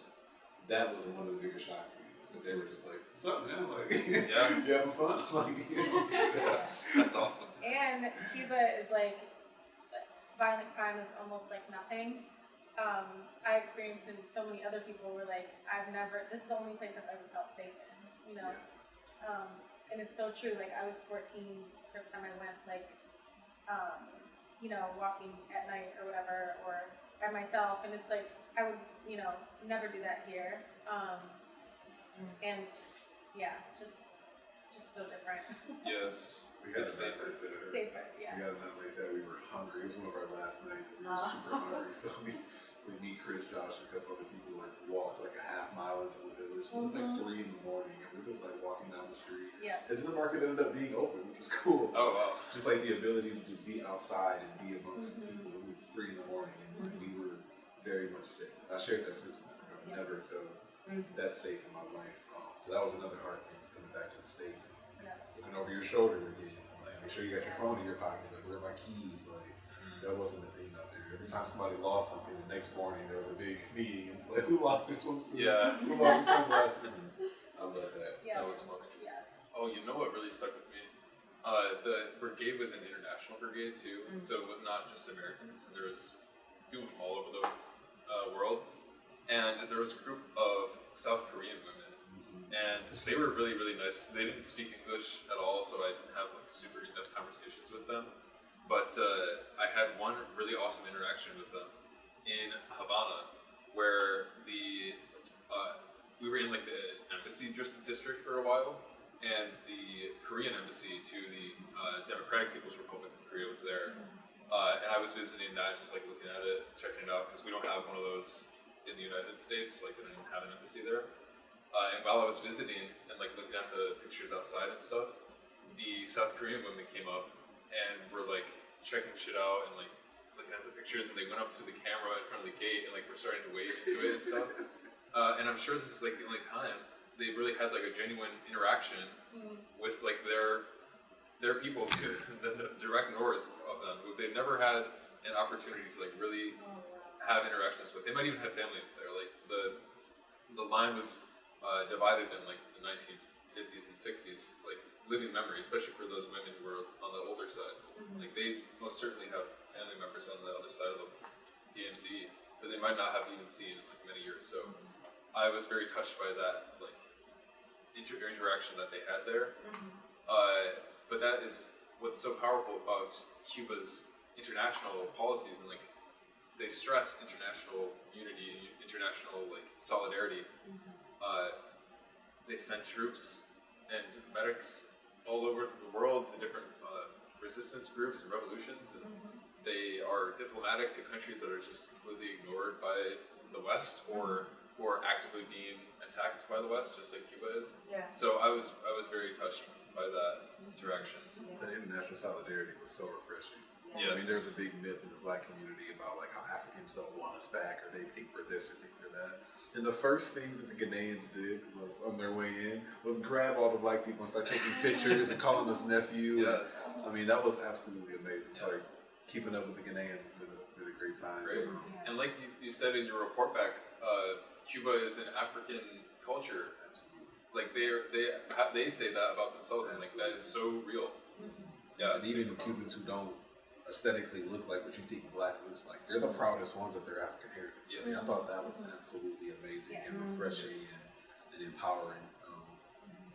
[SPEAKER 4] that was one of the bigger shocks to me, was that they were just like, "What's up, man? Like,
[SPEAKER 1] Yeah.
[SPEAKER 4] you having fun?" Like,
[SPEAKER 1] Yeah. That's awesome.
[SPEAKER 2] And Cuba is like, violent crime is almost like nothing. I experienced, and so many other people were like, this is the only place I've ever felt safe in, and it's so true. Like, I was 14 first time I went, like, walking at night or whatever, or by myself, and it's like, I would, never do that here. And yeah, just so different.
[SPEAKER 1] Yes.
[SPEAKER 4] we had
[SPEAKER 1] It's
[SPEAKER 4] a night
[SPEAKER 1] safer.
[SPEAKER 4] like that.
[SPEAKER 2] Safer, yeah.
[SPEAKER 4] We had a night like that. We were hungry. It was one of our last nights. And we were super hungry, so me, Chris, Josh, and a couple other people like walked like a half mile into the village. It was like 3 in the morning, and we were just like walking down the street.
[SPEAKER 2] Yeah.
[SPEAKER 4] And then the market ended up being open, which was cool.
[SPEAKER 1] Oh wow.
[SPEAKER 4] Just like the ability to just be outside and be amongst people. It was 3 in the morning, and like, we were very much safe. I shared that sentiment. I've never felt that safe in my life. So that was another hard thing, is coming back to the States and looking over your shoulder again. Like, make sure you got your phone in your pocket. Like, where are my keys? Like, that wasn't the thing out there. Every time somebody lost something, the next morning there was a big meeting. It's like, who lost their swimsuit?
[SPEAKER 1] Yeah.
[SPEAKER 4] Who lost their sunglasses? And I love that.
[SPEAKER 2] Yeah.
[SPEAKER 1] That was funny.
[SPEAKER 2] Yeah.
[SPEAKER 1] Oh, you know what really stuck with me? The brigade was an international brigade too, so it was not just Americans. And there was people from all over the world, and there was a group of South Korean women, and they were really, really nice. They didn't speak English at all, so I didn't have like super in-depth conversations with them. But I had one really awesome interaction with them in Havana, where we were in like the embassy district for a while, and the Korean embassy to the Democratic People's Republic of Korea was there, and I was visiting that, just like looking at it, checking it out, because we don't have one of those in the United States. Like, they don't even have an embassy there. And while I was visiting and like looking at the pictures outside and stuff, the South Korean women came up and were like checking shit out and like looking at the pictures, and they went up to the camera in front of the gate and like were starting to wave into it and stuff. And I'm sure this is like the only time they've really had like a genuine interaction with like their people to the direct north of them, who they've never had an opportunity to like really have interactions with. They might even have family up there. Like the line was divided in like the 1950s and 60s, like living memory, especially for those women who were on the older side. Like, they most certainly have family members on the other side of the DMZ that they might not have even seen in like many years. So I was very touched by that like interaction that they had there. But that is what's so powerful about Cuba's international policies, and like they stress international unity and international like solidarity. They send troops and medics all over the world to different resistance groups and revolutions, and they are diplomatic to countries that are just completely ignored by the West, or actively being attacked by the West, just like Cuba is.
[SPEAKER 3] Yeah.
[SPEAKER 1] So I was very touched by that interaction.
[SPEAKER 4] The international solidarity was so refreshing.
[SPEAKER 1] Yes.
[SPEAKER 4] I mean, there's a big myth in the black community about like how Africans don't want us back, or they think we're this or think we're that. And the first things that the Ghanaians did was, on their way in, was grab all the black people and start taking pictures and calling us nephew.
[SPEAKER 1] Yeah.
[SPEAKER 4] And, I mean, that was absolutely amazing. So like, keeping up with the Ghanaians has been a great time.
[SPEAKER 1] Great. And like you said in your report back, Cuba is an African culture.
[SPEAKER 4] Absolutely.
[SPEAKER 1] Like they say that about themselves, and like that is so real. Yeah.
[SPEAKER 4] And even Cubans who don't aesthetically look like what you think black looks like, they're the proudest ones of their African heritage.
[SPEAKER 1] Yes.
[SPEAKER 4] I mean, I thought that was absolutely amazing and refreshing and empowering.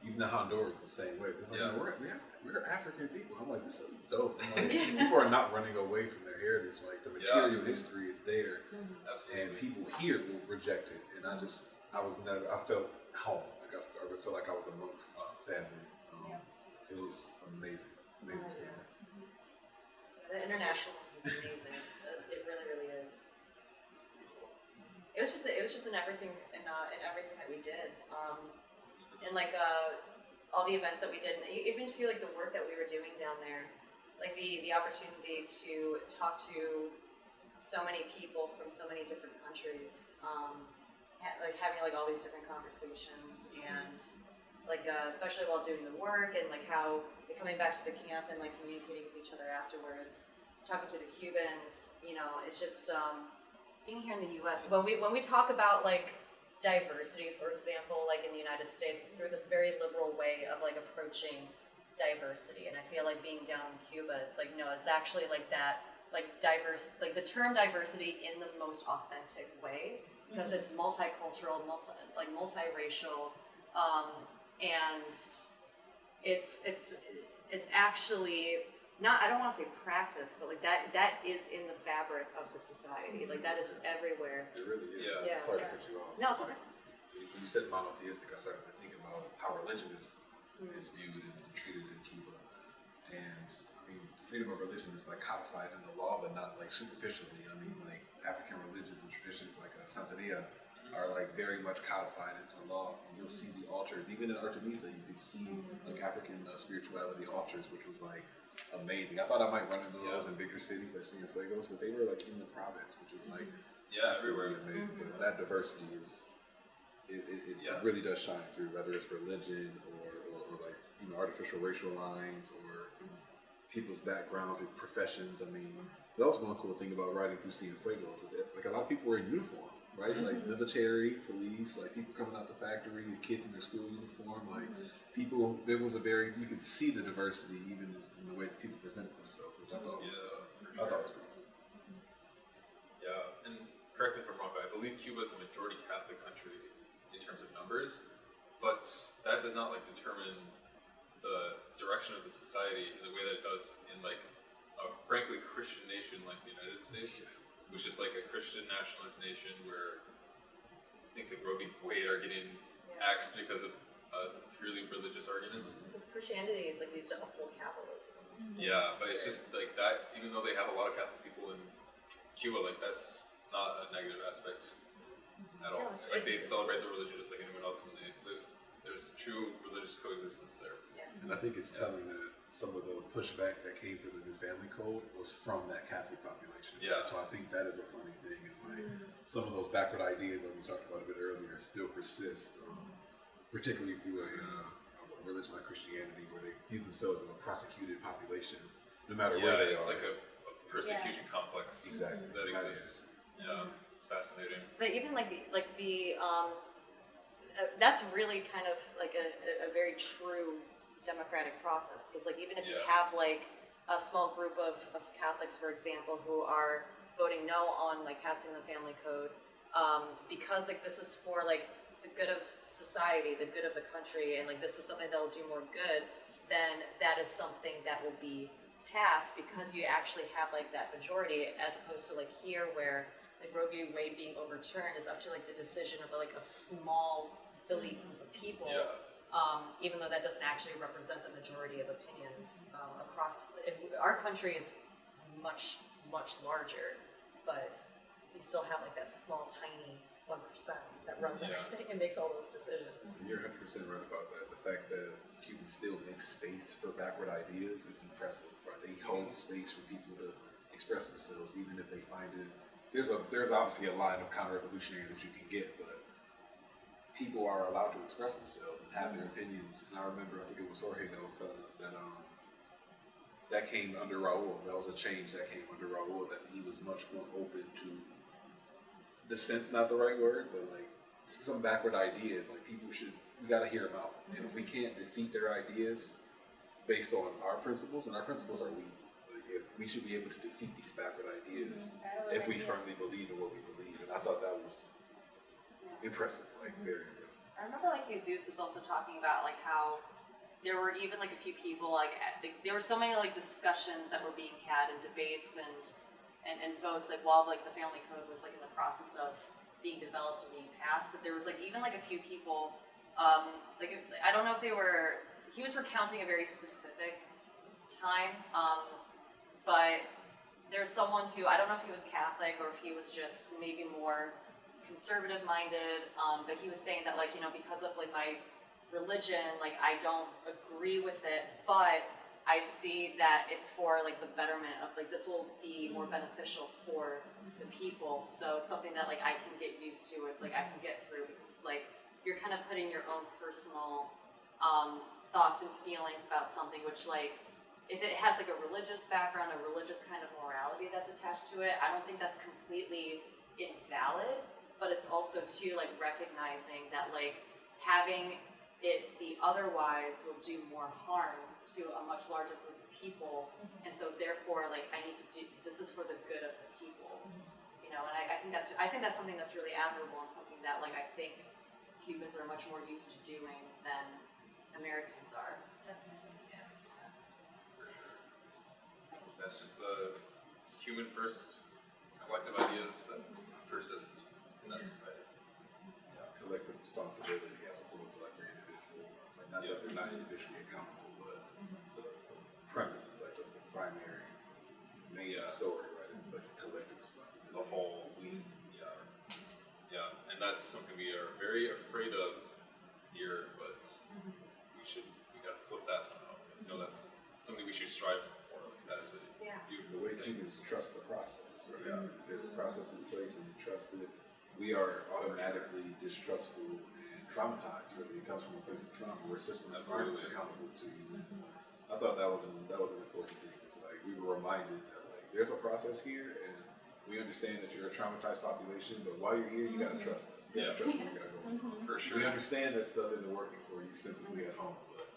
[SPEAKER 4] Even the Hondurans the same way. They're like,
[SPEAKER 1] Yeah.
[SPEAKER 4] no, we're African people. I'm like, this is dope. I'm like, people are not running away from their heritage. Like the material history is there,
[SPEAKER 1] Absolutely.
[SPEAKER 4] and people here will reject it. And I felt home. Like I felt like I was amongst family. It was amazing feeling.
[SPEAKER 3] The internationalism is amazing. It really, really is. It was just in everything everything that we did. And like all the events that we did, and even see like the work that we were doing down there, like the opportunity to talk to so many people from so many different countries, like having like all these different conversations, and like especially while doing the work, and like how coming back to the camp and like communicating with each other afterwards, talking to the Cubans, it's just being here in the U.S. When we talk about like diversity, for example, like in the United States, it's through this very liberal way of like approaching diversity. And I feel like being down in Cuba, it's like, no, it's actually like that, like diverse, like the term diversity in the most authentic way, because it's multicultural, multiracial, and it's actually not, I don't want to say practice, but like that is in the fabric of the society. Like that is everywhere.
[SPEAKER 4] It really is.
[SPEAKER 1] Yeah.
[SPEAKER 4] I'm sorry to cut you off.
[SPEAKER 3] No, it's okay.
[SPEAKER 4] When you said monotheistic, I started to think about how religion is viewed and treated in Cuba. And I mean, freedom of religion is like codified in the law, but not like superficially. I mean, like African religions and traditions like Santeria are like very much codified into law. And you'll see the altars, even in Artemisa, you can see like African spirituality altars, which was like amazing. I thought I might run into those in bigger cities like Cienfuegos, but they were like in the province, which was like
[SPEAKER 1] everywhere.
[SPEAKER 4] amazing. But that diversity is it really does shine through, whether it's religion or like artificial racial lines or people's backgrounds and professions. I mean, that was one cool thing about riding through Cienfuegos is that like a lot of people were in uniform, right? Like military, police, like people coming out the factory, the kids in their school uniform, like people. There was you could see the diversity even in the way that people presented themselves, which I thought was really cool.
[SPEAKER 1] Yeah, and correct me if I'm wrong, but I believe Cuba is a majority Catholic country in terms of numbers, but that does not like determine the direction of the society in the way that it does in like a frankly Christian nation like the United States, which is like a Christian nationalist nation where things like Roe v. Wade are getting axed because of purely religious arguments.
[SPEAKER 3] Because Christianity is like used to uphold capitalism.
[SPEAKER 1] Yeah, but it's just like that. Even though they have a lot of Catholic people in Cuba, like that's not a negative aspect at all.
[SPEAKER 3] No,
[SPEAKER 1] Like they celebrate their religion just like anyone else, and they live. There's true religious coexistence there.
[SPEAKER 4] And I think it's telling that some of the pushback that came for the new family code was from that Catholic population.
[SPEAKER 1] Yeah.
[SPEAKER 4] So I think that is a funny thing. It's like some of those backward ideas that we talked about a bit earlier still persist, particularly through a religion like Christianity, where they view themselves as a prosecuted population, no matter where they
[SPEAKER 1] it's
[SPEAKER 4] are.
[SPEAKER 1] like a persecution complex
[SPEAKER 4] Exactly.
[SPEAKER 1] that exists. Yeah, it's fascinating.
[SPEAKER 3] But even like the that's really kind of like a very true democratic process, because like even if you have like a small group of Catholics, for example, who are voting no on like passing the family code, because like this is for like the good of society, the good of the country, and like this is something that'll do more good, then that is something that will be passed because you actually have like that majority, as opposed to like here where like Roe v. Wade being overturned is up to like the decision of like a small elite group of people. Even though that doesn't actually represent the majority of opinions across. Our country is much larger, but you still have like that small, tiny 1% that runs everything and makes all those decisions.
[SPEAKER 4] You're 100% right about that. The fact that Cubans still make space for backward ideas is impressive. Right? They hold space for people to express themselves, even if they find it. There's obviously a line of counter-revolutionary that you can get, but people are allowed to express themselves and have their opinions. And I remember, I think it was Jorge that was telling us that that came under Raul. That was a change that came under Raul, that he was much more open to dissent's not the right word, but like some backward ideas. Like we got to hear them out. And if we can't defeat their ideas based on our principles, and our principles are weak, like if we should be able to defeat these backward ideas if we firmly believe in what we believe. And I thought that was impressive, like very impressive.
[SPEAKER 3] I remember like Jesus was also talking about like how there were even like a few people there were so many like discussions that were being had and debates and votes like while like the family code was like in the process of being developed and being passed, that there was like even like a few people like I don't know if he was recounting a very specific time, but there's someone who, I don't know if he was Catholic or if he was just maybe more conservative minded, but he was saying that like, you know, because of like my religion, like I don't agree with it, but I see that it's for like the betterment of like, this will be more beneficial for the people. So it's something that like I can get used to, it's like I can get through, because it's like you're kind of putting your own personal thoughts and feelings about something, which like if it has like a religious background, a religious kind of morality that's attached to it, I don't think that's completely invalid, but it's also too like recognizing that like having it be otherwise will do more harm to a much larger group of people, and so therefore like I need to do this is for the good of the people, you know. And I think that's something that's really admirable and something that like I think Cubans are much more used to doing than Americans are.
[SPEAKER 2] Definitely, yeah.
[SPEAKER 1] For sure. That's just the human first collective ideas that persist in that society.
[SPEAKER 4] Collective responsibility as opposed to like your individual. Like not that they're not individually accountable, but the premise is like the primary main story, right? It's like the collective responsibility.
[SPEAKER 1] The whole, yeah, and that's something we are very afraid of here, but we gotta flip that somehow. You know, that's something we should strive for. Like that is a beautiful
[SPEAKER 4] The way
[SPEAKER 1] thing.
[SPEAKER 4] Cubans trust the process, right?
[SPEAKER 1] Yeah.
[SPEAKER 4] If there's a process in place and you trust it, we are automatically distrustful and traumatized. Really, it comes from a place of trauma where systems aren't accountable to you. I thought that was an important thing. It's like we were reminded that like there's a process here, and we understand that you're a traumatized population, but while you're here, you gotta trust us. You gotta trust where you gotta go.
[SPEAKER 1] For sure.
[SPEAKER 4] We understand that stuff isn't working for you sensibly at home, but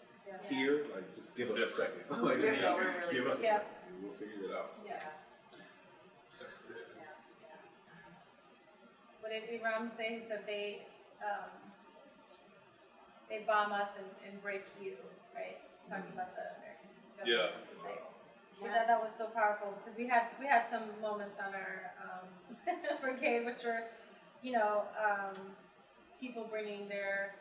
[SPEAKER 4] here, like, just give us a second. Like, just give us a second, and we'll figure it out.
[SPEAKER 2] Yeah. What did Iram say? He said they bomb us and break you, right? Talking about the American government. Which I thought was so powerful, because we had some moments on our brigade which were, you know, people bringing their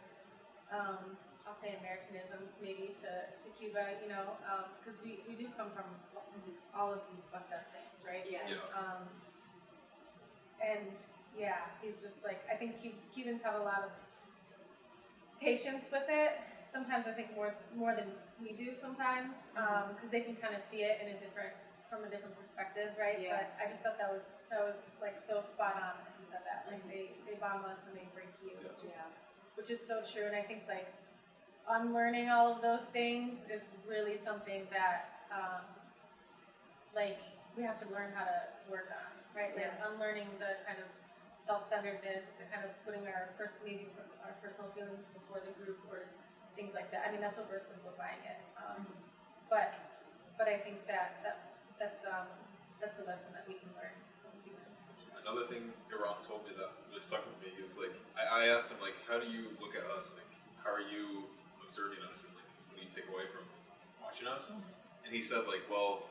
[SPEAKER 2] I'll say Americanisms maybe to Cuba, you know, because we do come from all of these fucked up things, right? And yeah, he's just like, I think Cubans have a lot of patience with it. Sometimes I think more than we do sometimes, because they can kind of see it from a different perspective, right?
[SPEAKER 3] Yeah.
[SPEAKER 2] But I just thought that was like so spot on that he said that. Like they bomb us and they break you, which is so true. And I think like unlearning all of those things is really something that like we have to learn how to work on, right? Like unlearning the kind of self-centeredness, the kind of putting our personal feelings before the group or things like that. I mean, that's oversimplifying it, but I think that's a lesson that we can learn from humans.
[SPEAKER 1] Another thing Iran told me that really stuck with me, he was like, I asked him like, how do you look at us? Like, how are you observing us? And like, what do you take away from watching us? And he said like, well,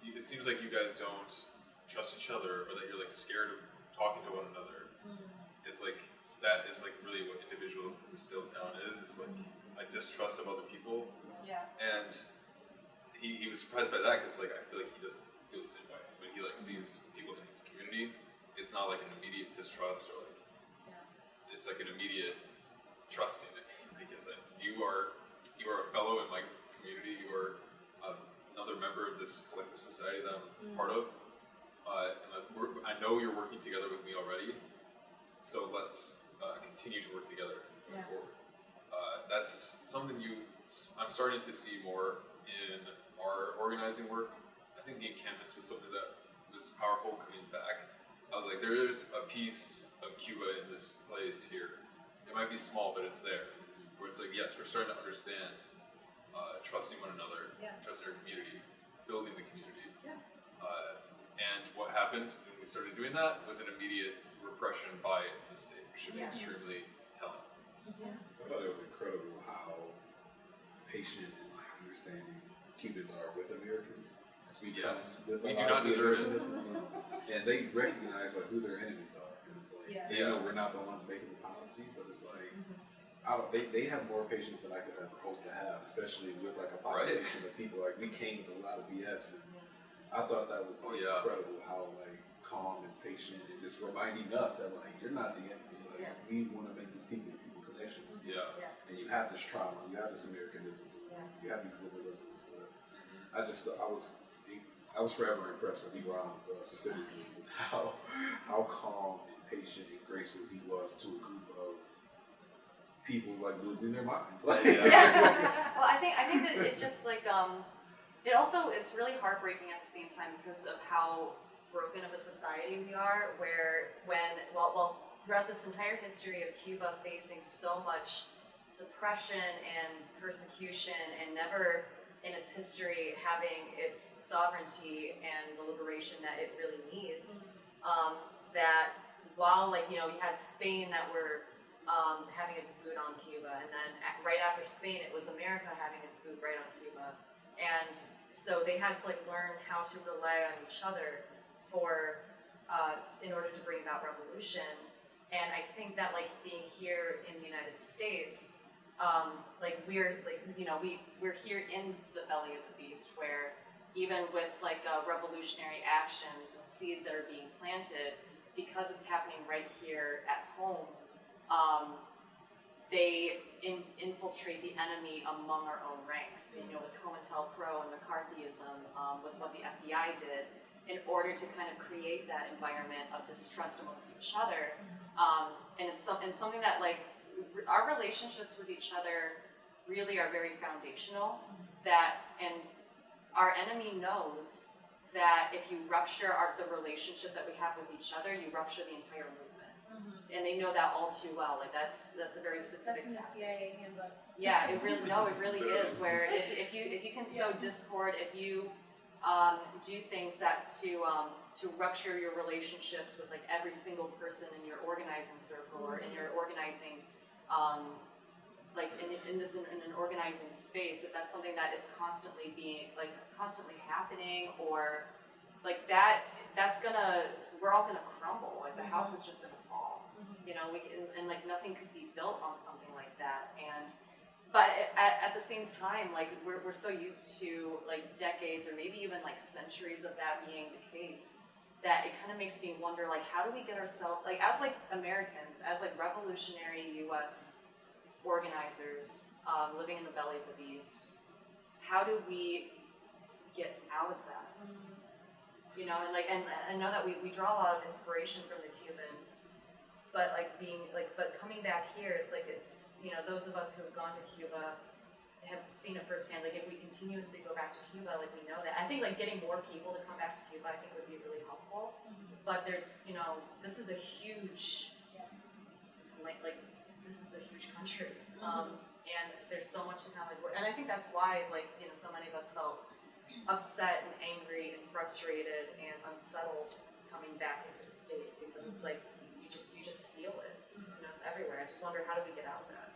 [SPEAKER 1] it seems like you guys don't trust each other, or that you're like scared of talking to one another. It's like, that is like really what individuals distilled down is. It's like a distrust of other people.
[SPEAKER 2] Yeah.
[SPEAKER 1] And he was surprised by that, because like I feel like he doesn't feel the same way. When he like sees people in his community, it's not like an immediate distrust, or like it's like an immediate trusting. Like it's like you are a fellow in my community. You are another member of this collective society that I'm part of. And I know you're working together with me already, so let's continue to work together going forward. That's something I'm starting to see more in our organizing work. I think the encampments was something that was powerful coming back. I was like, there's a piece of Cuba in this place here. It might be small, but it's there. Where it's like, yes, we're starting to understand trusting one another, trusting our community, building the community. And what happened when we started doing that was an immediate repression by the state, which should be extremely telling.
[SPEAKER 4] We
[SPEAKER 1] Yes.
[SPEAKER 4] come with
[SPEAKER 1] We
[SPEAKER 4] a
[SPEAKER 1] do
[SPEAKER 4] lot
[SPEAKER 1] not
[SPEAKER 4] of
[SPEAKER 1] deserve it.
[SPEAKER 4] Americanism, and they recognize like who their enemies are, and it's like
[SPEAKER 2] Yeah.
[SPEAKER 4] they know we're not the ones making the policy, but it's like they have more patience than I could ever hope to have, especially with like a population of people. Like we came with a lot of BS, and I thought that was
[SPEAKER 1] Oh, yeah.
[SPEAKER 4] incredible how like calm and patient and just reminding us that like you're not the enemy. Like
[SPEAKER 3] Yeah.
[SPEAKER 4] we want to make these people connection,
[SPEAKER 1] Yeah.
[SPEAKER 4] and you have this trauma, you have this Americanism, you have these liberalisms. But I was forever impressed with Iran specifically with how calm and patient and graceful he was to a group of people like losing their minds. Like,
[SPEAKER 3] Yeah. Well, I think that it just like it's really heartbreaking at the same time because of how broken of a society we are. Where throughout this entire history of Cuba facing so much suppression and persecution, and never in its history having its sovereignty and the liberation that it really needs. That while you had Spain that were having its boot on Cuba, and then right after Spain it was America having its boot right on Cuba, and so they had to learn how to rely on each other for in order to bring about revolution. And I think that being here in the United States, we're here in the belly of the beast, where even with revolutionary actions and seeds that are being planted, because it's happening right here at home, they infiltrate the enemy among our own ranks. With COINTELPRO and McCarthyism, with what the FBI did, in order to kind of create that environment of distrust amongst each other. And it's something that our relationships with each other really are very foundational. And our enemy knows that if you rupture the relationship that we have with each other, you rupture the entire movement. And they know that all too well. That's a very specific
[SPEAKER 2] That's in the
[SPEAKER 3] tactic.
[SPEAKER 2] CIA handbook.
[SPEAKER 3] Yeah, it really is. Where if you can sow discord, if you do things that to rupture your relationships with every single person in your organizing circle, or in your organizing in an organizing space, if that's something that is constantly constantly happening, or we're all gonna crumble. The house is just gonna fall. Nothing could be built on something like that. But at the same time, we're so used to decades or maybe even centuries of that being the case, that it kind of makes me wonder, how do we get ourselves, as Americans, as revolutionary U.S. organizers living in the belly of the beast, how do we get out of that? And I know that we draw a lot of inspiration from the Cubans, but but coming back here, it's those of us who have gone to Cuba have seen it firsthand. If we continuously go back to Cuba, we know that. I think getting more people to come back to Cuba, I think would be really helpful. But there's, this is a huge, this is a huge country, and there's so much to kind of and I think that's why so many of us felt upset and angry and frustrated and unsettled coming back into the States, because it's you just feel it. It's everywhere. I just wonder, how do we get out of that?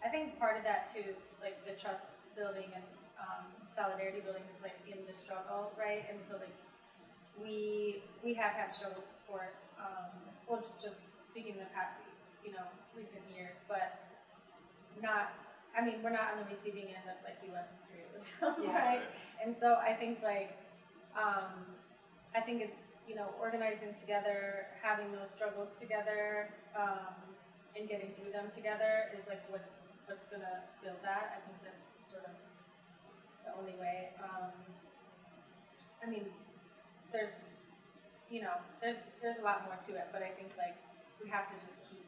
[SPEAKER 2] I think part of that too is the trust building and solidarity building is in the struggle, right? And so we have had struggles, of course. Well, just speaking of recent years, but not. I mean, we're not on the receiving end of U.S. imperialism, right? And so I think I think it's organizing together, having those struggles together, and getting through them together is what's gonna build that. I think that's sort of the only way. I mean, there's a lot more to it, but I think we have to just keep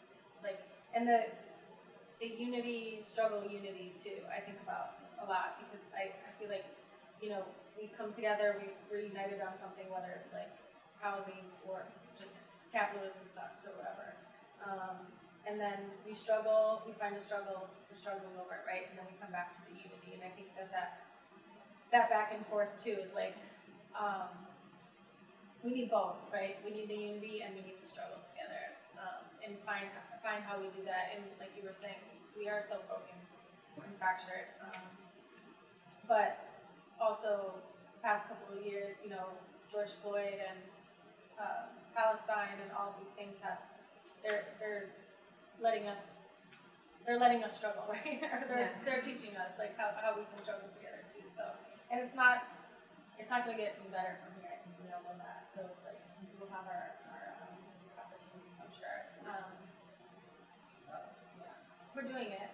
[SPEAKER 2] and the unity too. I think about a lot, because I feel we come together, we're united on something, whether it's housing or just capitalism sucks or whatever. And then we struggle, we find a struggle, we're struggling over it, right? And then we come back to the unity. And I think that back and forth too is we need both, right? We need the unity and we need the struggle together. And find how we do that. And like you were saying, we are so broken and fractured. But also past couple of years, George Floyd and Palestine and all of these things they're letting us struggle, right? Or they're teaching us like how we can struggle together too. So, and it's not going to get any better from here. I think we all know that. So it's like we'll have our opportunities, I'm sure. So yeah, we're doing it.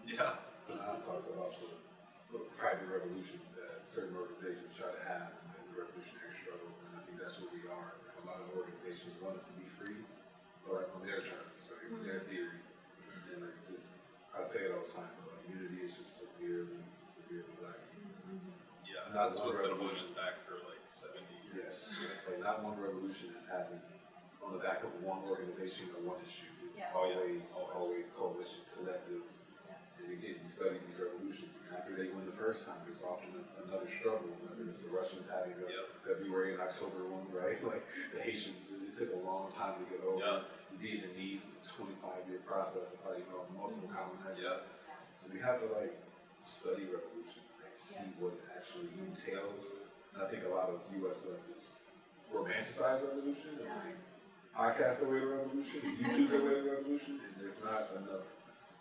[SPEAKER 1] Yeah.
[SPEAKER 4] And I talk about the private revolutions that certain organizations try to have in the revolutionary struggle, and I think that's what we are. Like a lot of organizations want us to be free, but like on their terms, right? With their theory. And like just, I say it all the time, but like unity is just severely lacking.
[SPEAKER 1] Yeah,
[SPEAKER 4] Not
[SPEAKER 1] that's
[SPEAKER 4] one
[SPEAKER 1] what's been holding
[SPEAKER 4] revolution.
[SPEAKER 1] us back for like 70 years.
[SPEAKER 4] Yes, it's like not one revolution is happening on the back of one organization or one issue. It's
[SPEAKER 2] Yeah.
[SPEAKER 4] always coalition, collective. And again, you study these revolutions, and after they win the first time, there's often another struggle. Whether it's the Russians having the February and October one, right? Like the Haitians, it took a long time to get over.
[SPEAKER 1] Yeah.
[SPEAKER 4] The Vietnamese was a 25-year process of fighting off multiple colonizers.
[SPEAKER 1] Yeah.
[SPEAKER 4] So we have to like study revolution, like see what it actually entails. And I think a lot of U.S. leftists romanticize revolution and like podcast the way to revolution, and YouTube the way to revolution, and there's not enough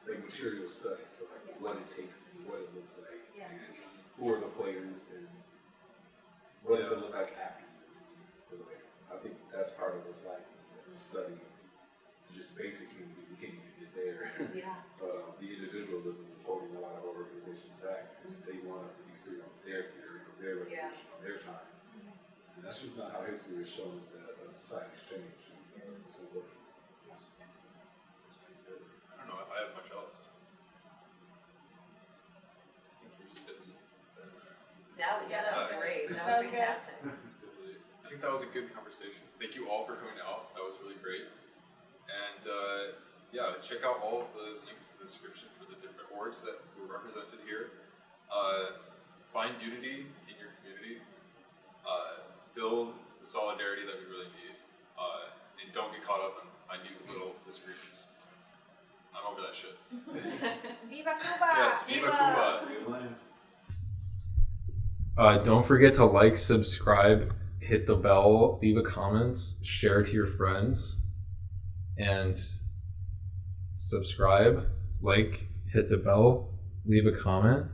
[SPEAKER 4] like material study for like what it takes and what it looks like, and who are the players, and what does it look like after you. Like, I think that's part of what's like is study. Just basically, we can't even get there.
[SPEAKER 3] Yeah.
[SPEAKER 4] But the individualism is holding a lot of organizations back because they want us to be free on their theory, on their revolution, on their time. And that's just not how history has shown us that societies change. So,
[SPEAKER 1] I don't know if I have much else. I think you're spitting.
[SPEAKER 3] That was great. That was fantastic.
[SPEAKER 1] I think that was a good conversation. Thank you all for coming out. That was really great. And check out all of the links in the description for the different orgs that were represented here. Find unity in your community. Build the solidarity that we really need. And don't get caught up in minute little disagreements. I'm over that shit.
[SPEAKER 2] Viva Cuba!
[SPEAKER 1] Yes, Viva Cuba!
[SPEAKER 4] good land.
[SPEAKER 5] Don't forget to like, subscribe, hit the bell, leave a comment, share to your friends, and subscribe, like, hit the bell, leave a comment.